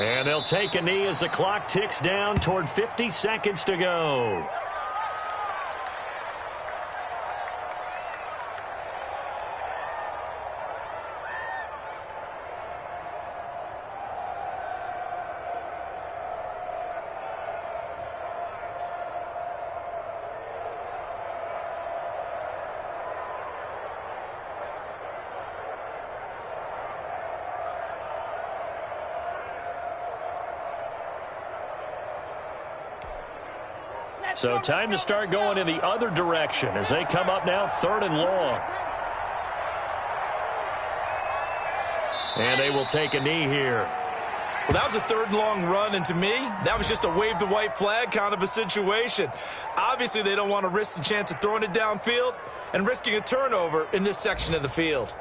And they'll take a knee as the clock ticks down toward 50 seconds to go. So time to start going in the other direction as they come up now 3rd and long. And they will take a knee here. Well, that was a 3rd and long run, and to me, that was just a wave the white flag kind of a situation. Obviously, they don't want to risk the chance of throwing it downfield and risking a turnover in this section of the field.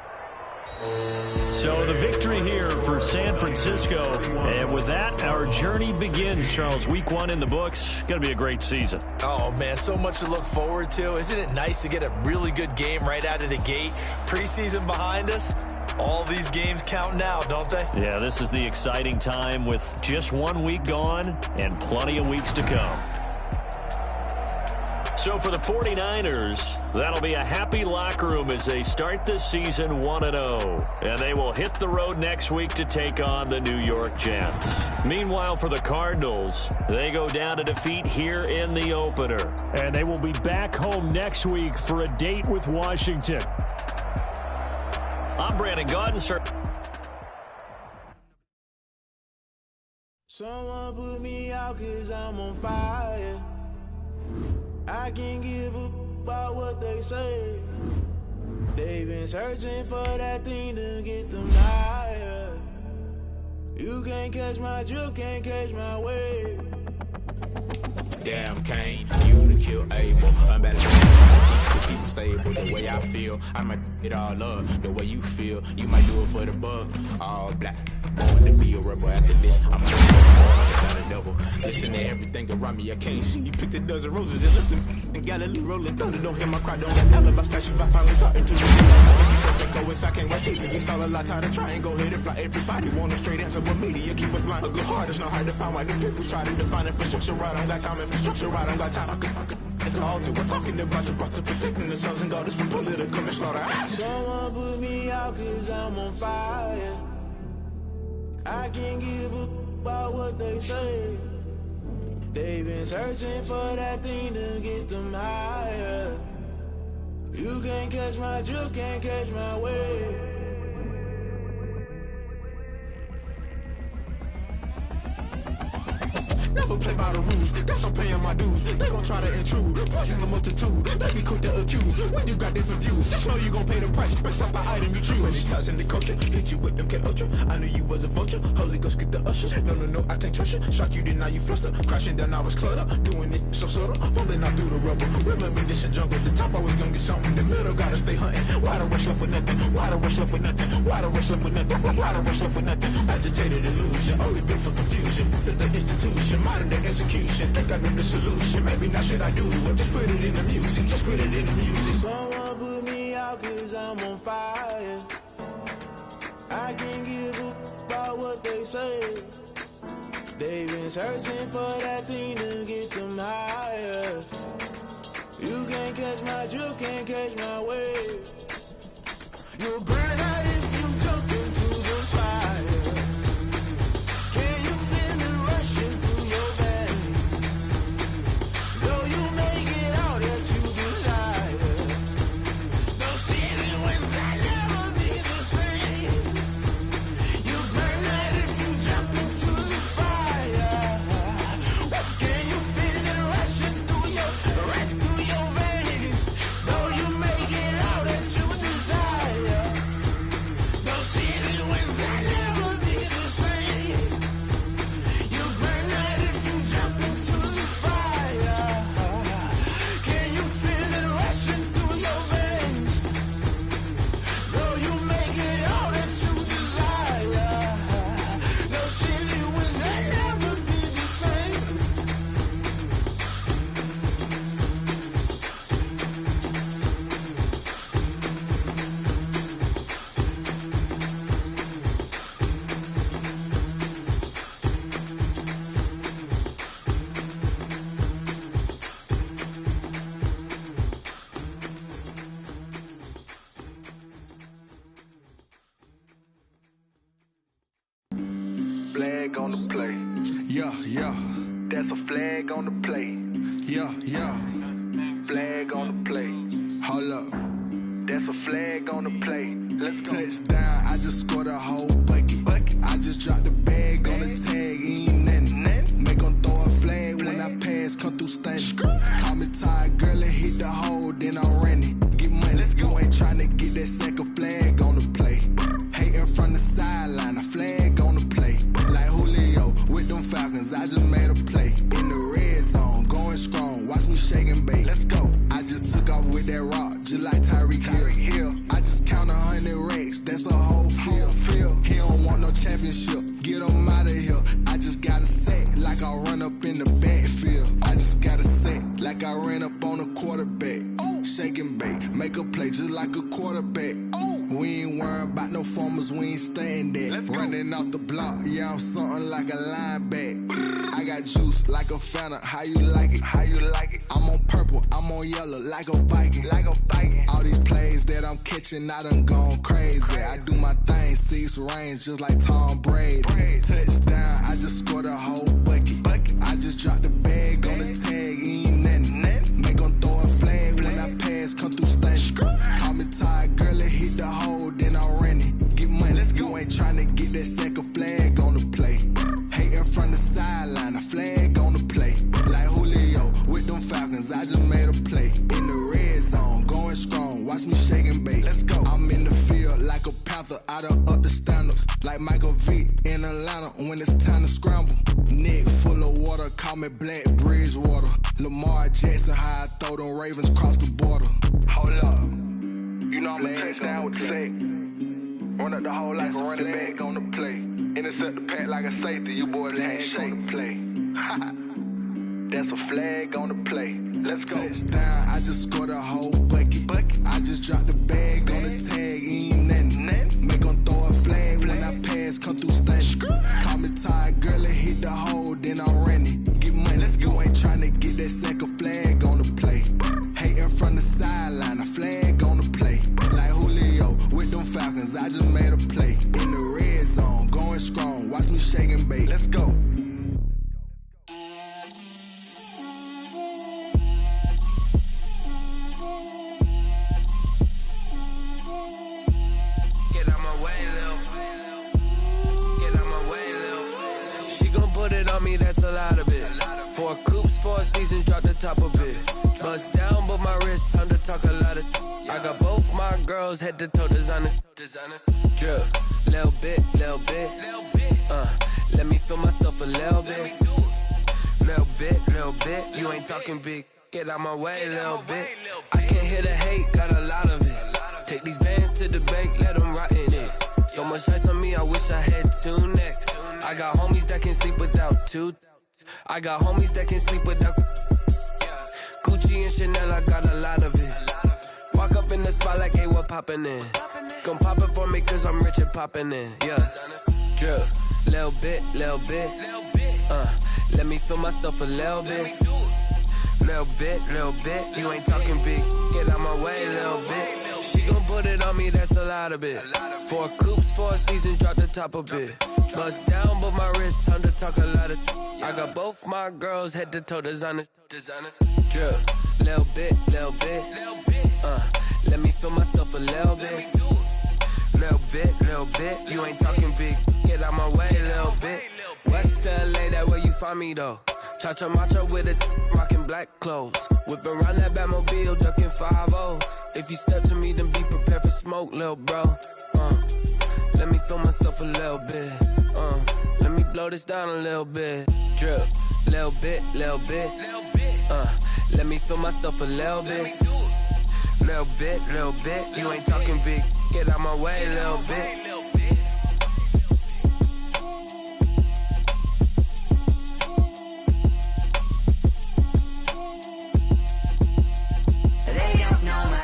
So the victory here for San Francisco. And with that, our journey begins, Charles. Week 1 in the books. Going to be a great season. Oh, man, so much to look forward to. Isn't it nice to get a really good game right out of the gate? Preseason behind us. All these games count now, don't they? Yeah, this is the exciting time with just 1 week gone and plenty of weeks to come. So for the 49ers, that'll be a happy locker room as they start this season 1-0. And they will hit the road next week to take on the New York Jets. Meanwhile, for the Cardinals, they go down to defeat here in the opener. And they will be back home next week for a date with Washington. I'm Brandon Gaudin, sir. Someone put me out 'cause I'm on fire. I can't give up about what they say. They've been searching for that thing to get them higher. You can't catch my drift, can't catch my wave. Damn, Kane, you to kill Abel. I'm better than keep stable. The way I feel, I might it all up. The way you feel, you might do it for the buck. All black, born to be a rebel. After this, I'm not a devil. Listen to everything around me, I can't see. You picked a dozen roses and left them in Galilee rolling thunder. Don't hear my cry, don't let alibi special if I finally saw into the I can't watch TV, it's all a lot tired of trying. Go ahead and fly. Everybody want a straight answer, but media keep us blind. A good heart is not hard to find. Why do people try to define infrastructure right? I don't got time, infrastructure right, I don't got time. I could it's all to. We're talking about you brought to protecting the sons and daughters from political and slaughter. Someone put me out cause I'm on fire. I can't give up about what they say. They've been searching for that thing to get them higher. You can't catch my drift, can't catch my wave. Never play by the rules, guess I'm paying my dues. They gon' try to intrude, poison the multitude. They be quick to accuse, when you got different views. Just know you gon' pay the price, based off the item you choose. Many times in the culture, hit you with them MK Ultra. I knew you was a vulture, Holy Ghost get the ushers. No, I can't trust you. Shock you, then now you fluster. Crashing down, I was cluttered. Doing this so subtle, falling out through the rubble. Remember this in jungle, the top I was young, get something. The middle gotta stay hunting. Why the rush left for nothing? Why the rush left for nothing? Why the rush left for nothing? Why the rush left for nothing? Agitated illusion, only been for confusion. The institution, modern day execution. Think I know the solution. Maybe not should I do it? Just put it in the music. Just put it in the music. Someone put me out cause I'm on fire. I can't give up about what they say. They've been searching for that thing to get them higher. You can't catch my drift, can't catch my wave. You'll burn out if you jump into the fire. Can you feel it rushing through your veins? Though you make it all that you desire. No ceiling when that never be the same. You burn out if you jump into the fire. Can you feel it rushing through your veins? Though you make it all that you desire. No ceiling when that never be the same. You burn out if you jump into the fire. Can you feel it rushing through your veins? Though you make it all that you desire. No ceiling when that never be the same. Flag on the play. Yeah. That's a flag on the play. Yeah. Flag on the play. Hold up. That's a flag on the play. Let's go. Touchdown, I just scored a whole bucket. I just dropped the bag on the tag, ain't nothing. Make 'em throw a flag when I pass, come through stunning. Call me tired, girl, and hit the hole, then I'm running. Get money, you ain't tryna get that second flag on the play. Hating from the sideline, a flag on the play. Like Julio with them Falcons, I just made a play. In the red zone, going strong, watch me shake and bake. Let's go. I just took off with that rock, just like Tyreek Hill. I just count 100 racks, that's a whole field. He don't want no championship, get him out of here. I just got a set, like I run up in the backfield. I just got a set, like I ran up on a quarterback. Shake and bake, make a play just like a quarterback. We ain't worrying about no formers, we ain't staying there. Running off the block, yeah, I'm something like a lineback. I got juice like a Fanta, how you like it? I'm on purple, I'm on yellow, like a Viking. All these plays that I'm catching, I done gone crazy. I do my thing, 6 range, just like Tom Brady. Touchdown, I just scored a whole bucket. I just dropped the bag on the tag, ain't nothing. Make 'em throw a flag when I pass, come through stunning. Call me tired, girl, and hit the hole, then I'm running. Get money, you ain't tryna get that second flag on the play. Hating from the sideline, a flag on the play. Like Julio with them Falcons, I just made a play. In the red zone, going strong, watch me shake and bake. I'm in the field like a panther, I done up the standards. Like Michael Vick in a when it's time to scramble. Neck full of water, call me Black Bridgewater. Lamar Jackson, how I throw them Ravens cross the border. Hold up, you know I'm a touchdown with the sack. Run up the hole like a running back on the play. Intercept the pack like a safety, you boys ain't shake the play. That's a flag on the play. Let's go. Touchdown, I just scored a whole bucket. I just dropped the bag on the tag, ain't nothing. Make them throw a flag when I pass, come through stunning. Call me tired, girl, and hit the hole, then I'm running. Get money, you ain't trying to get that second flag on the play. Hating from the sideline, a flag on the play. Like Julio with them Falcons, I just made a play. In the red zone, going strong, watch me shake and bake. Let's go. That's a lot of it. 4 coops, 4 seasons, drop the top of it. Bust down, but my wrist, time to talk a lot of. I got both my girls head to toe designer. Drip, little bit. Let me feel myself a little bit. Little bit. You ain't talking big. Get out my way, little bit. I can't hear the hate, got a lot of it. Take these bands to the bank, let them rot in it. So much ice on me, I wish I had 2 necks. I got homies that can sleep without 2. I got homies that can sleep without Gucci and Chanel, I got a lot of it. Walk up in the spot like, hey, what poppin' in? Gon' pop it for me cause I'm rich and poppin' in, yeah. Drip, little bit. Let me feel myself a little bit. Little bit. You ain't talking big, get out my way, little bit. She gon' put it on me, that's a lot of it. 4 coops, 4 seasons, drop the top of it. Bust down, but my wrist, time to talk a lot of. I got both my girls head to toe designer. Drip, little bit. Let me feel myself a little bit. Little bit. You ain't talking big, get out my way, little bit. West LA, that where you find me though. Cha-cha matcha with a rockin' black clothes. Whippin' around that Batmobile, duckin' 5-0. If you step to me, then be prepared for smoke, lil' bro. Let me feel myself a little bit. Let me blow this down a little bit. Drip, little bit. Let me feel myself a little bit. Little bit. You ain't talking big. Get out my way, little bit.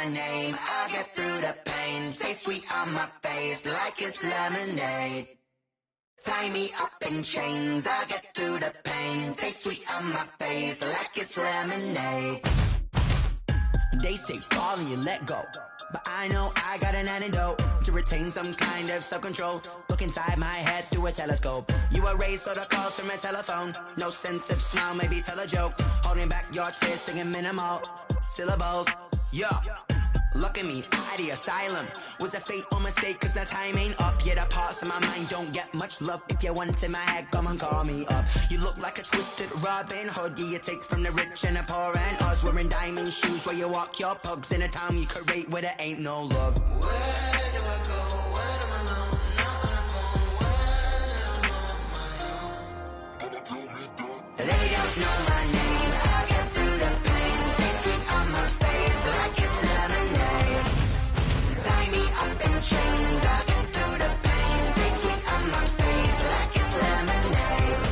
Name, I'll get through the pain. Taste sweet on my face like it's lemonade. Tie me up in chains, I'll get through the pain. Taste sweet on my face like it's lemonade. They say fall and you let go, but I know I got an antidote to retain some kind of self-control. Look inside my head through a telescope. You erase all the calls from a telephone. No sense of smile, maybe tell a joke. Holding back your tears, singing minimal syllables. Yeah, look at me, out the asylum. Was a fate or mistake, cause the time ain't up. Yeah, the parts of my mind don't get much love. If you want in my head, come and call me up. You look like a twisted Robin Hood. Yeah, you take from the rich and the poor and us. Wearing diamond shoes where you walk your pugs in a town you create where there ain't no love. Where do I go? When am I alone? Not on the phone. When I'm on my own. They don't know my name. I'll get through the pain. Taste sweet on my face like it's lemonade. Tie me up in chains. I'll get through the pain. Taste sweet on my face like it's lemonade.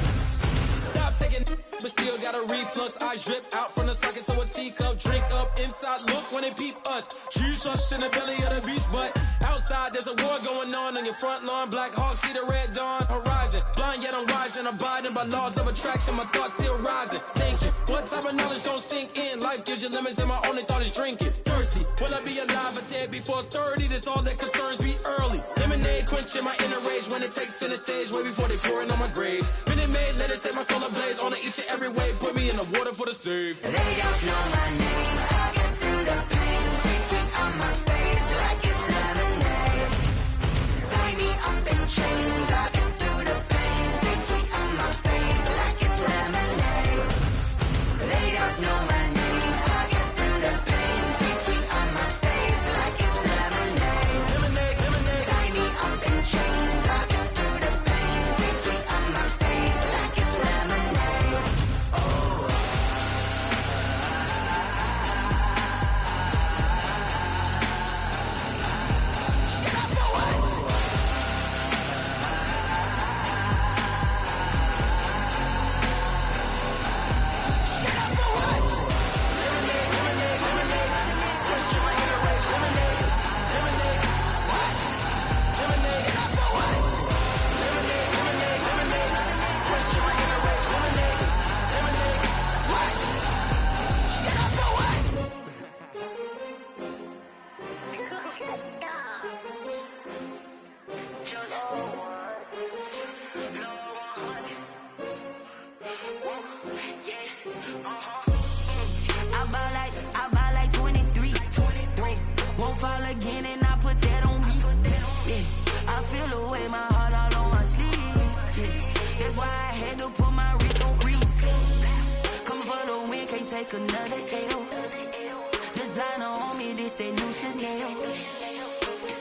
Stop taking, but still got a reflux. I drip out from the socket to a teacup. Drink up inside, look when they peep us. Choose us in the belly of the beast, but outside there's a war going on your front lawn. Black Hawk, see the red dawn horizon. Blind yet I'm rising, abiding by laws of attraction. My thoughts still rising, thinking what type of knowledge don't sink in. Life gives you limits and my only thought is drinking. Thirsty, will I be alive or dead before 30? That's all that concerns me early. Lemonade quenching my inner rage when it takes center stage way before they pour it on my grave. Minute Maid, let it set my soul ablaze on each and every way. Put me in the water for the save. They don't know my name. I'll get through the pain. Taste sweet on my face like it's lemonade. Tie me up in chains. I'll get through the pain. Taste sweet on my face like it's lemonade. They don't know my name. I'll get through the pain. Taste sweet on my face like it's lemonade. Tie me up in chains. I'll get through the pain. Taste sweet on my That's why I had to put my wrist on freeze. Coming for the win, can't take another L. Designer on me, this that new Chanel.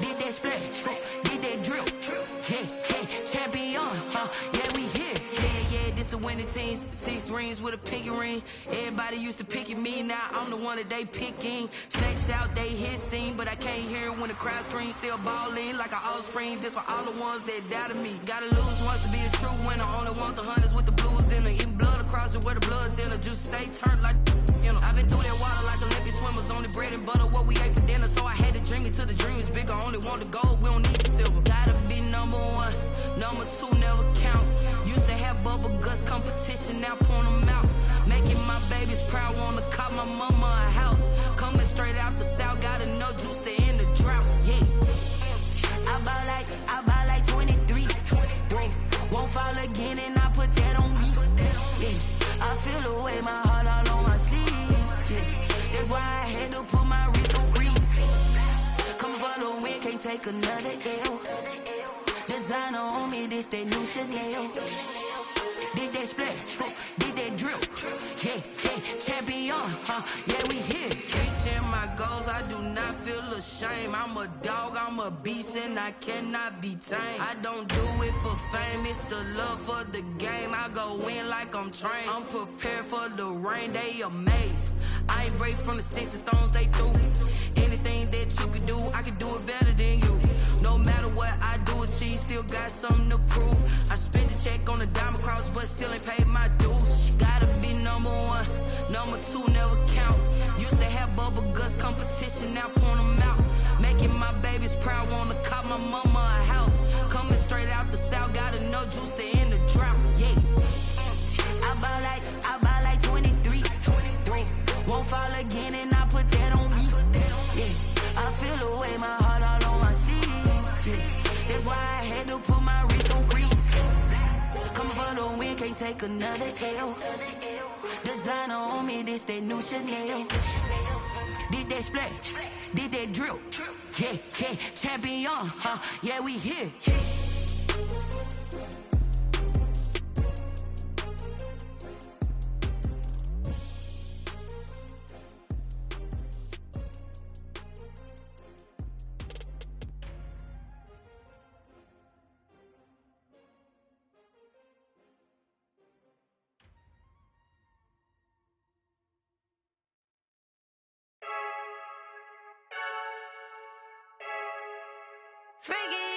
Did that splash, did that drill. Yeah, champion, yeah, we here. Yeah, this the winning teams. 6 rings with a pinky ring. Everybody used to pick at me, now I'm the one that they picking. Snakes out, they hit scene, but I can't hear it when the crowd screams. Still ballin' like an offspring. This for all the ones that doubted me. Gotta lose once to be a true winner. Only want the hunters with the blues in it. Eating blood across it where the blood dinner. Juice stay turned like, you know. I've been through that water like Olympic swimmers. Only bread and butter, what we ate for dinner. So I had to dream it till the dream is bigger. Only want the gold, we don't need the silver. Gotta be number 1, number 2 never count. Used to have bubble guts competition, now point them out. Making my babies proud, wanna cop my mama a house. Coming straight out the south, got enough juice to end the drought. Yeah, I buy like 23. Whoa, won't fall again, and I put that on me. Yeah, I feel the way, my heart all on my sleeve. Yeah, that's why I had to put my wrist on freeze. Coming for the win, can't take another L. Designer on me, this that new Chanel. Did that splash, did that drill. Yeah, champion, yeah, we here. Reaching my goals, I do not feel ashamed. I'm a dog, I'm a beast, and I cannot be tamed. I don't do it for fame, it's the love for the game. I go in like I'm trained. I'm prepared for the rain, they amazed. I ain't break from the sticks and stones they threw. Anything that you could do, I could do it better than you. No matter what I do achieve, still got something to prove. I spent the check on the diamond cross, but still ain't paid my dues. Gotta be number 1, number 2 never count. Used to have bubble guts competition, now point them out. Making my babies proud, wanna cop my mama a house. Coming straight out the south, got enough juice to end the drought. Yeah, I buy like 23. Whoa, won't fall again, and I put that on me. Yeah, I feel the way, my heart all on my sleeve. Yeah, that's why I had to put my wrist on freeze. Coming for the win, can't take another L. Designer on me, this that new Chanel. Did that splash, did that drill. Yeah, champion, yeah, we here. Freaky